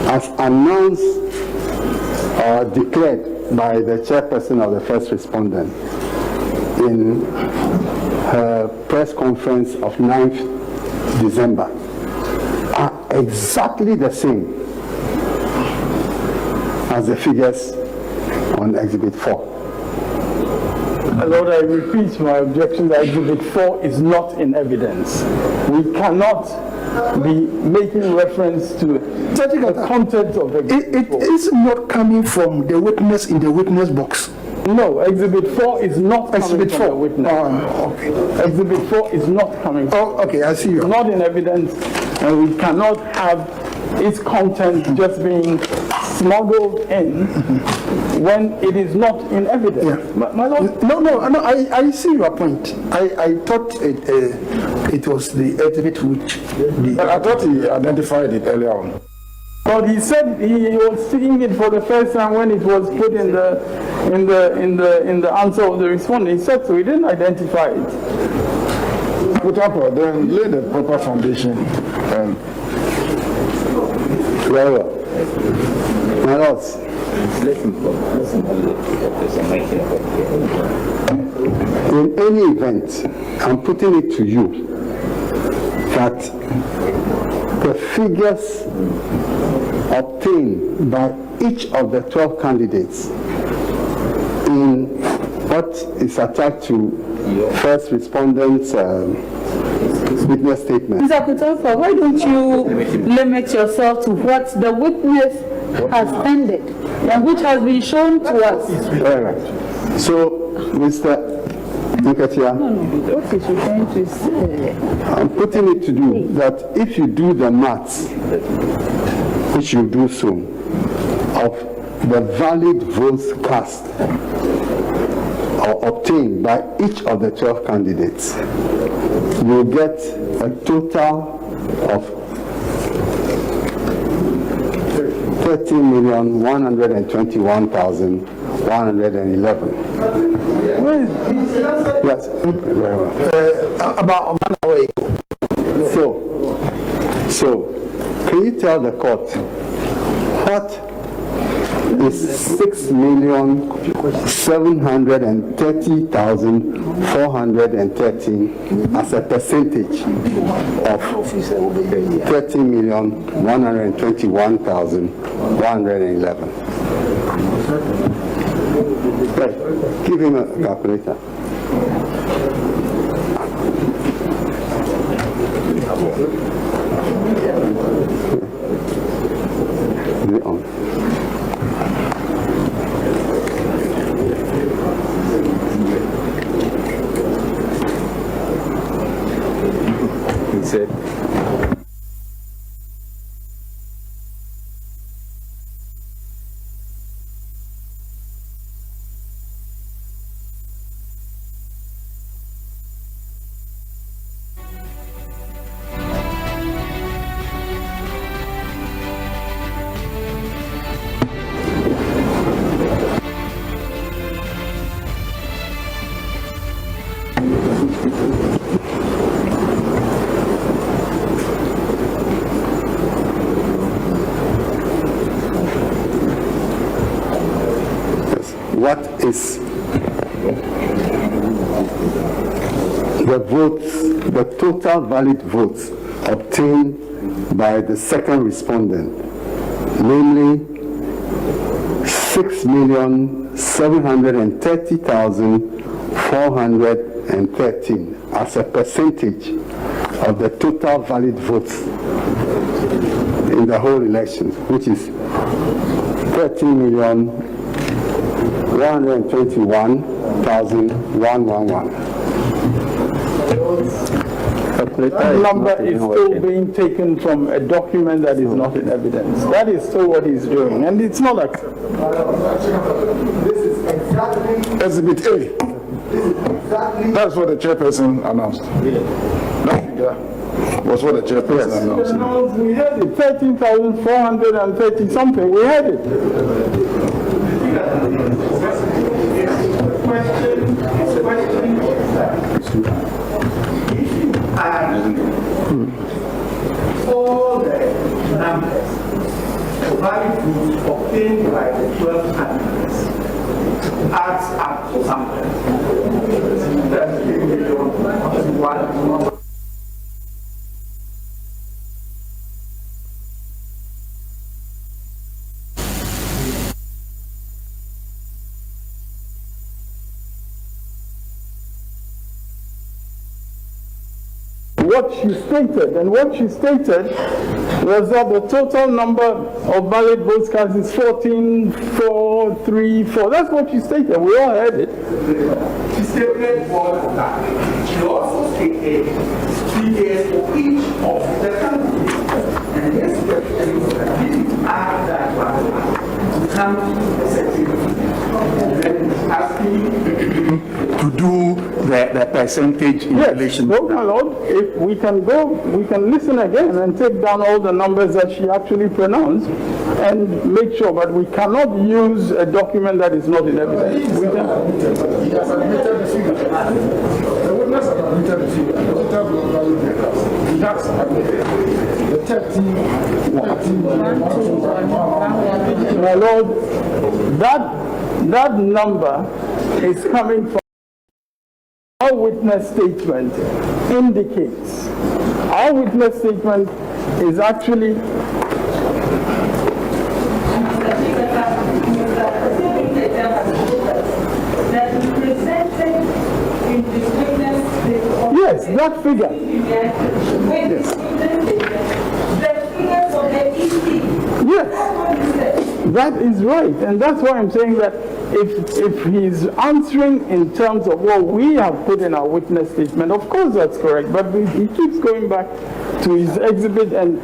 as announced or declared by the chairperson of the first respondent in her press conference of 9th December are exactly the same as the figures on Exhibit 4. Lord, I repeat my objection that Exhibit 4 is not in evidence. We cannot be making reference to the content of Exhibit 4. It is not coming from the witness in the witness box. No, Exhibit 4 is not coming from the witness. Okay. Exhibit 4 is not coming from okay, I see you. It's not in evidence, and we cannot have its content just being smuggled in when it is not in evidence. Yeah. My Lord? No, I see your point. I thought it was the exhibit which... But I thought he identified it earlier on. But he said he was seeing it for the first time when it was put in the answer of the respondent. He said so. He didn't identify it. Put up, then lay the proper foundation. Very well. My lords, in any event, I'm putting it to you that the figures obtained by each of the 12 candidates in what is attached to first respondents' witness statement. Mr. Kutofa, why don't you limit yourself to what the witness has ended and which has been shown to us? All right. So, Mr. Nkatia, what is you trying to say? I'm putting it to you that if you do the maths, which you do so, of the valid votes cast or obtained by each of the 12 candidates, you get a total of 30,121,111. Yes, very well. About 1 hour ago. So, can you tell the court what is 6,730,413 as a percentage of 30,121,111? Right. Give him a calculator. Is it on? He said, what is the votes, the total valid votes obtained by the second respondent, namely 6,730,413 as a percentage of the total valid votes in the whole election, which is 13,121,111. That number is still being taken from a document that is not in evidence. That is still what he's doing, and it's not acceptable. This is exactly Exhibit A. That's what the chairperson announced. That figure was what the chairperson announced. We had it, 13,430 something. We had it. All the numbers, valid proofs obtained by the 12 candidates adds up to something. That's 3,000,000. What she stated, and what she stated was that the total number of valid votes cast is 14,434. That's what she stated. We all heard it. She stated more than that. She also stated figures for each of the candidates. And this question is add that one to come to the certificate. And then asking to do the percentage in relation to my Lord, if we can go, we can listen again and take down all the numbers that she actually pronounced and make sure, but we cannot use a document that is not in evidence. He has admitted the figure. The witness has admitted the figure. He has admitted the 13. My Lord, that number is coming from our witness statement indicates. Our witness statement is actually yes, that figure. Yes, that is right, and that's why I'm saying that if he's answering in terms of what we have put in our witness statement, of course that's correct, but he keeps going back to his exhibit, and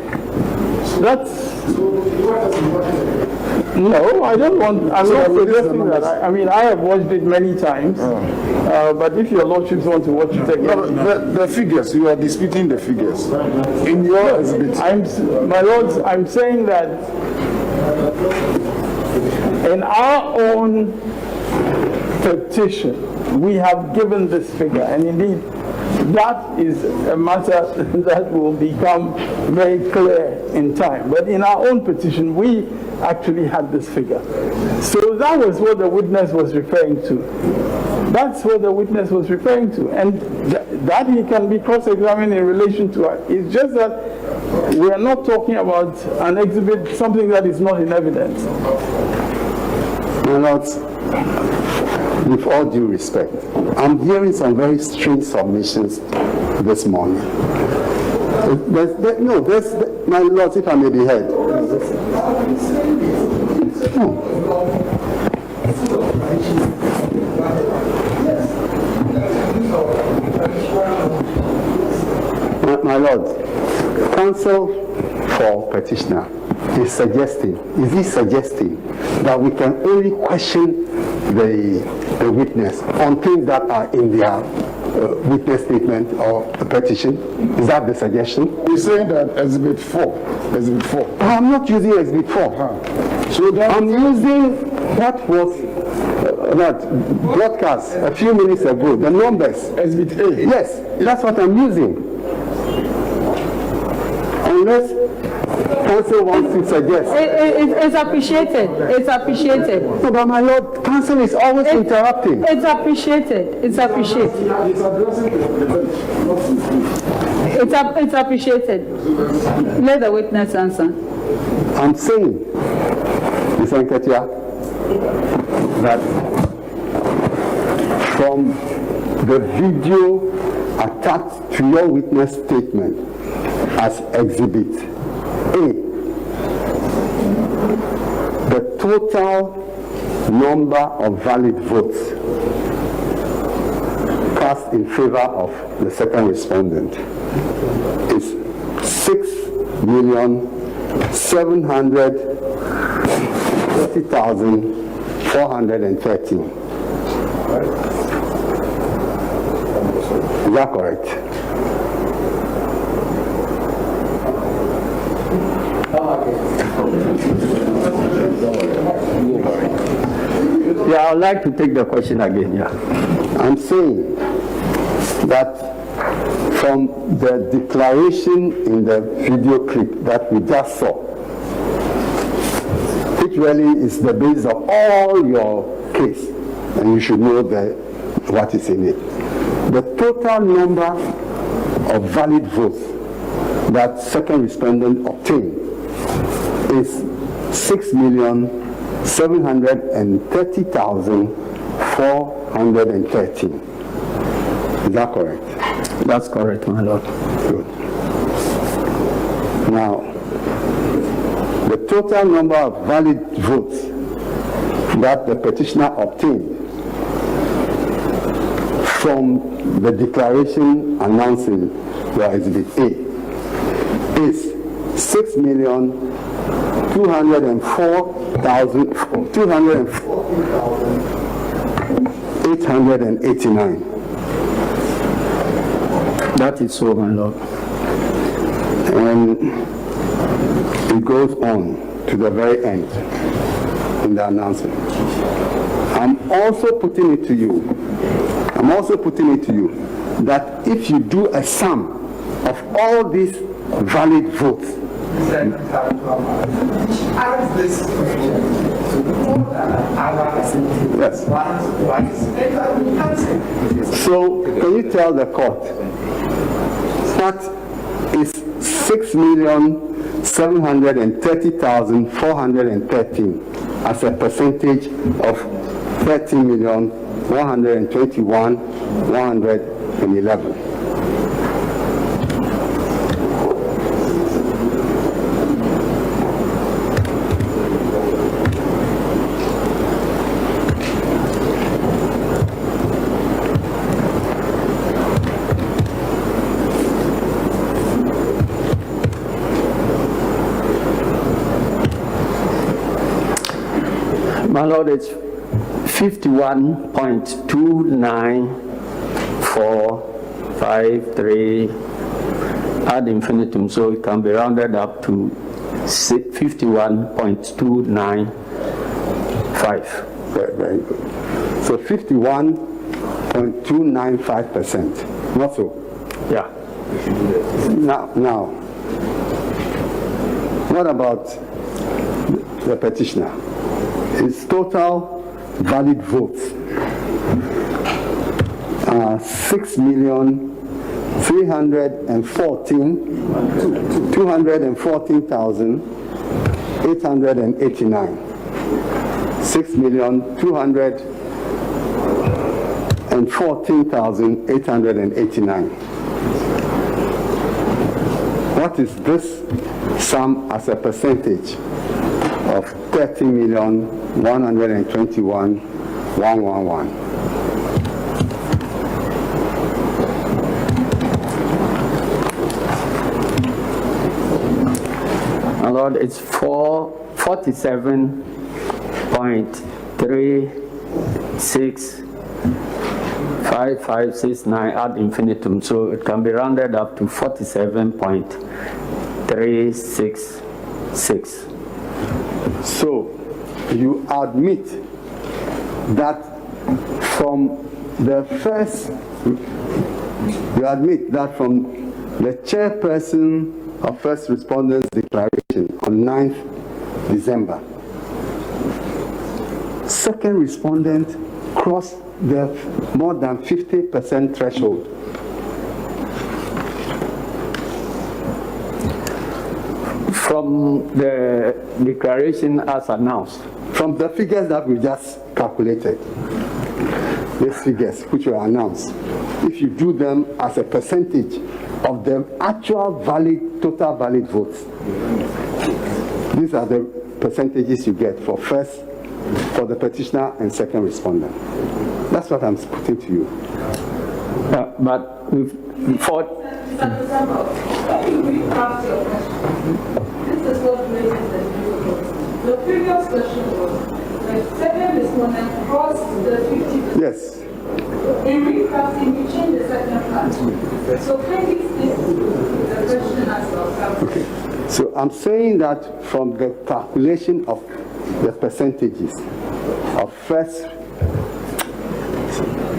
that's... No, I don't want... I'm not suggesting that. I mean, I have watched it many times, but if your lordships want to watch it again... No, the figures, you are disputing the figures. In your exhibit... My lords, I'm saying that in our own petition, we have given this figure, and indeed, that is a matter that will become very clear in time. But in our own petition, we actually had this figure. So that was what the witness was referring to. That's what the witness was referring to. And that he can be cross-examined in relation to it. It's just that we are not talking about an exhibit, something that is not in evidence. My lords, with all due respect, I'm hearing some very strange submissions this morning. My lords, if I may be heard. My lords, counsel for petitioner is suggesting that we can only question the witness on things that are in their witness statement or petition. Is that the suggestion? We're saying that Exhibit 4. I'm not using Exhibit 4. So I'm using what was that broadcast a few minutes ago, the numbers. Exhibit A. Yes, that's what I'm using. Unless counsel wants to suggest. It's appreciated. It's appreciated. No, but my lord, counsel is always interrupting. It's appreciated. It's appreciated. It's appreciated. Let the witness answer. I'm saying, Mr. Nketia, that from the video attached to your witness statement as Exhibit A, total number of valid votes cast in favor of the second respondent is 6,730,413. Is that correct? Yeah, I'd like to take the question again, yeah. I'm saying that from the declaration in the video clip that we just saw, which really is the basis of all your case, and you should know what is in it. The total number of valid votes that second respondent obtained is 6,730,413. Is that correct? That's correct, my lord. Good. Now, the total number of valid votes that the petitioner obtained from the declaration announcing the Exhibit A is 240,889. That is so, my lord. And it goes on to the very end in the announcement. I'm also putting it to you that if you do a sum of all these valid votes, yes. So can you tell the court what is 6,730,413 as a percentage of 30,121,111? My lord, it's 51.29453 ad infinitum, so it can be rounded up to 51.295. Very good. So 51.295%. Not so? Yeah. Now, what about the petitioner? His total valid votes are 214,889. 6,214,889. What is this sum as a percentage of 30,121,111? My lord, it's 47.365569 ad infinitum, so it can be rounded up to 47.366. So you admit that from the chairperson of first respondents declaration on 9th December, second respondent crossed the more than 50% threshold. From the declaration as announced? From the figures that we just calculated, these figures which were announced, if you do them as a percentage of the actual total valid votes, these are the percentages you get for the petitioner and second respondent. That's what I'm putting to you. But we've fought. This is what raises the difficulty. The previous question was the second respondent crossed the 50%. Yes. In recasting, you change the second part. So can you explain the question as well? Okay. So I'm saying that from the calculation of the percentages of first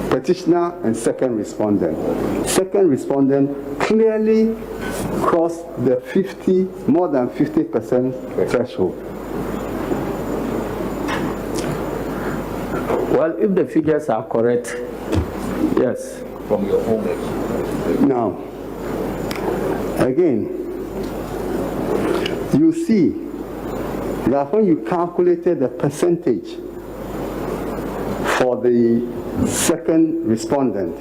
petitioner and second respondent clearly crossed the more than 50% threshold. Well, if the figures are correct, yes. From your own experience. Now, again, you see that when you calculated the percentage for the second respondent,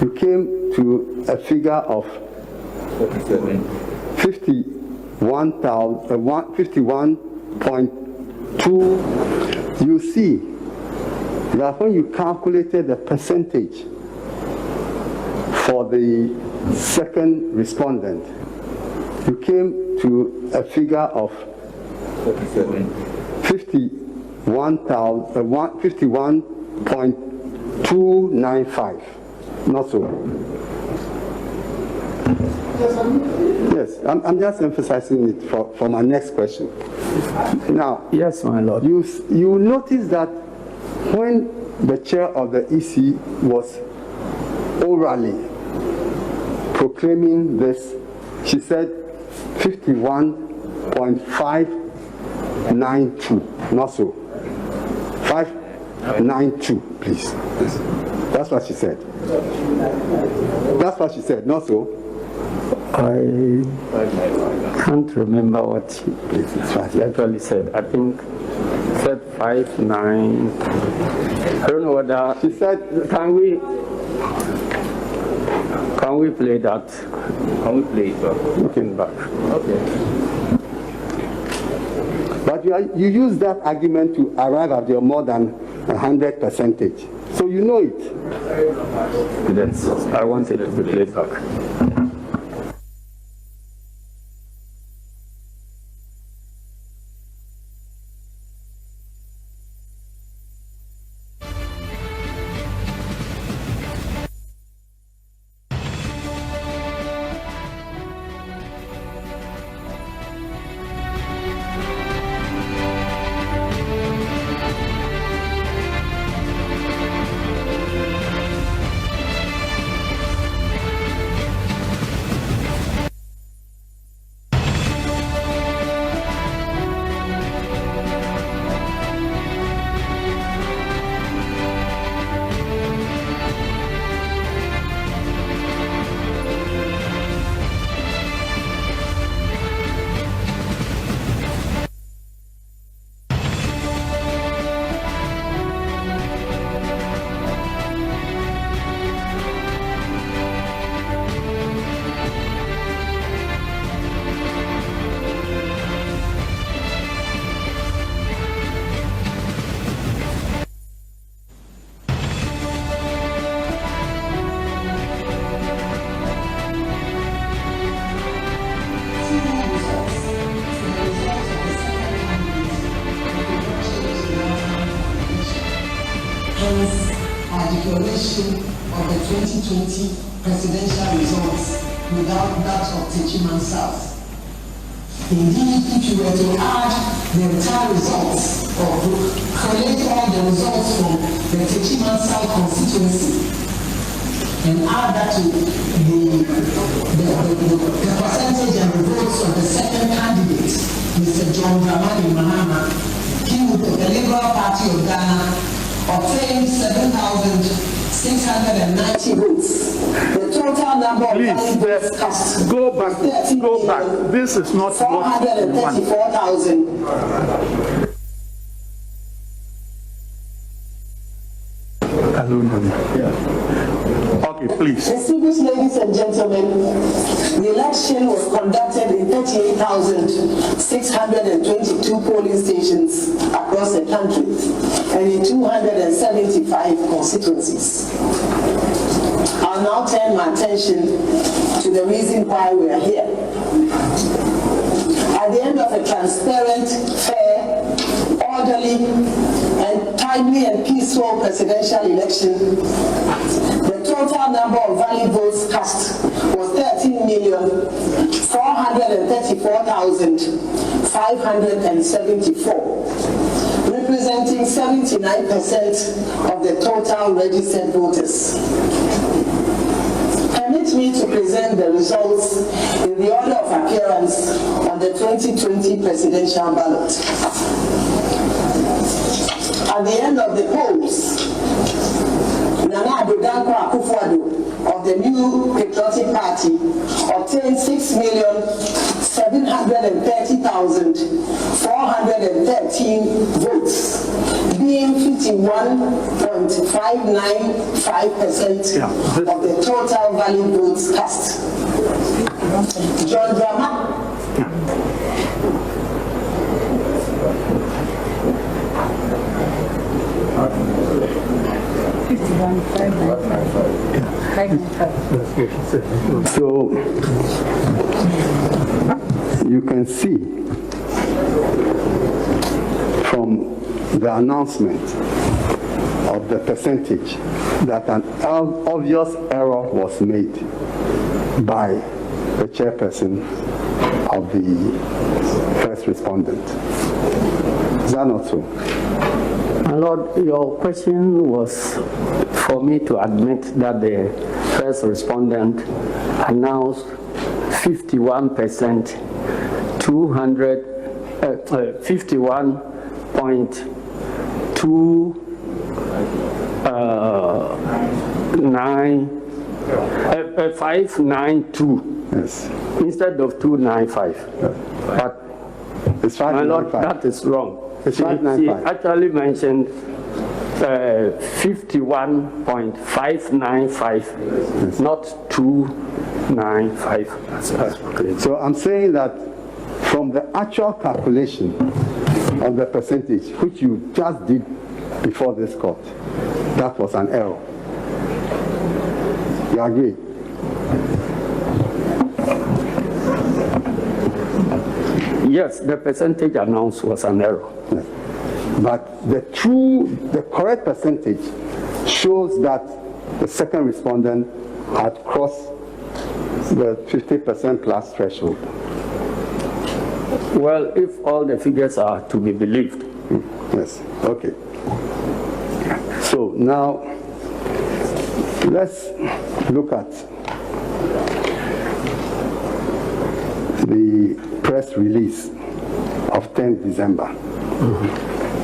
you came to a figure of 51.2. You see that when you calculated the percentage for the second respondent, you came to a figure of 51.295. Not so. Yes, I'm just emphasizing it for my next question. Now, yes, my lord. You notice that when the chair of the EC was orally proclaiming this, she said 51.592, not so. 592, please. That's what she said. That's what she said, not so. I can't remember what she actually said. I think said 59. I don't know whether she said. Can we play that? Can we play it back? Looking back. Okay. But you use that argument to arrive at your more than 100%. So you know it. Yes, I wanted to be played back. Hence, our declaration of the 2020 presidential results without that of Techiman South. Indeed, if you were to add the entire results or collect all the results from the Techiman South constituency and add that to the percentage and the votes of the second candidate, Mr. John Dramani Mahama, he would, the Liberal Party of Ghana, obtained 7,690 votes. The total number of votes cast. Go back. This is not 434,000. Okay, please. Distinguished ladies and gentlemen, the election was conducted in 38,622 polling stations across the country and in 275 constituencies. I'll now turn my attention to the reason why we are here. At the end of a transparent, fair, orderly, and timely and peaceful presidential election, the total number of valid votes cast was 13,434,574, representing 79% of the total registered voters. Permit me to present the results in the order of appearance on the 2020 presidential ballot. At the end of the polls, Nana Addo Akufo-Addo of the New Patriotic Party obtained 6,730,413 votes, being 51.595% of the total valid votes cast. John Drama. So you can see from the announcement of the percentage that an obvious error was made by the chairperson of the first respondent. Is that not so? My Lord, your question was for me to admit that the first respondent announced 51%, 592 yes. instead of 295. But it's my Lord, that is wrong. She actually mentioned 51.595, not 295. So I'm saying that from the actual calculation of the percentage, which you just did before this court, that was an error. You agree? Yes, the percentage announced was an error. Yes. But the correct percentage shows that the second respondent had crossed the 50% plus threshold. Well, if all the figures are to be believed. Yes, okay. So now, let's look at the press release of 10th December,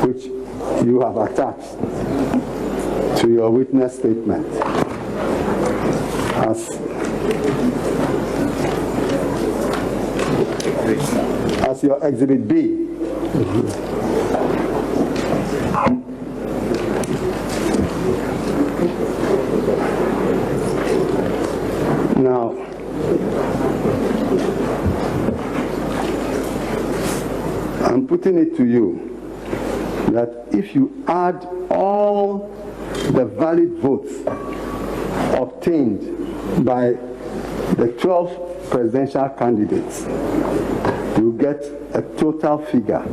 which you have attached to your witness statement as your Exhibit B. Now, I'm putting it to you that if you add all the valid votes obtained by the 12 presidential candidates, you get a total figure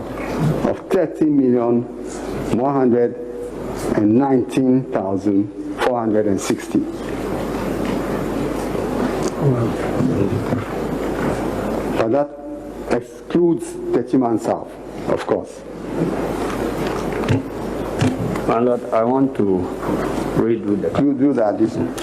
of 30,119,460. But that excludes Techiman South, of course. My Lord, I want to redo the... You do the addition.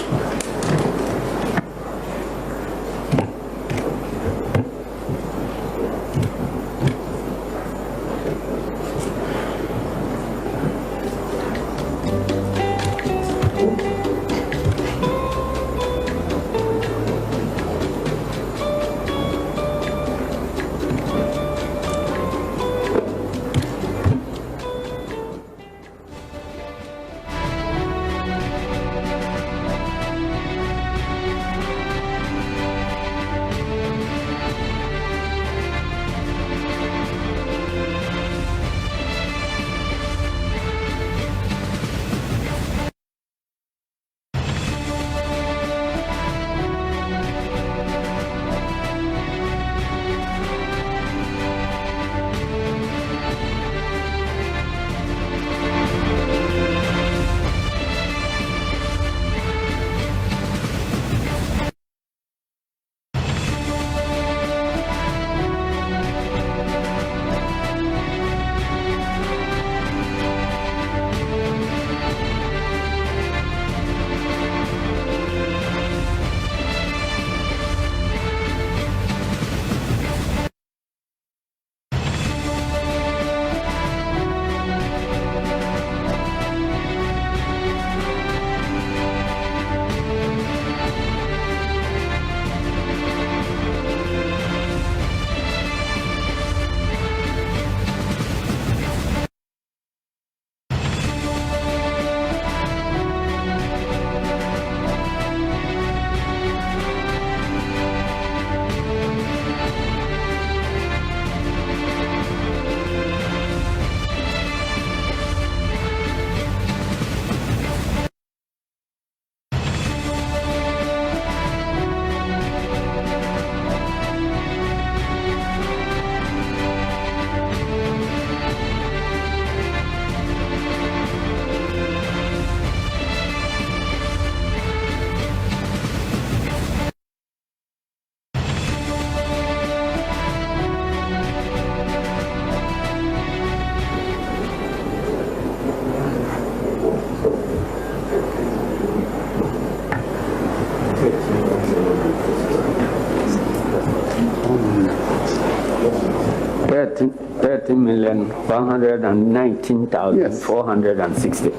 30,119,460.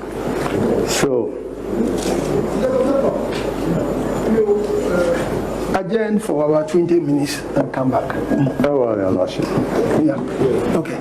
So, adjourn for about 20 minutes and come back. Your Lordship. Yeah. Okay.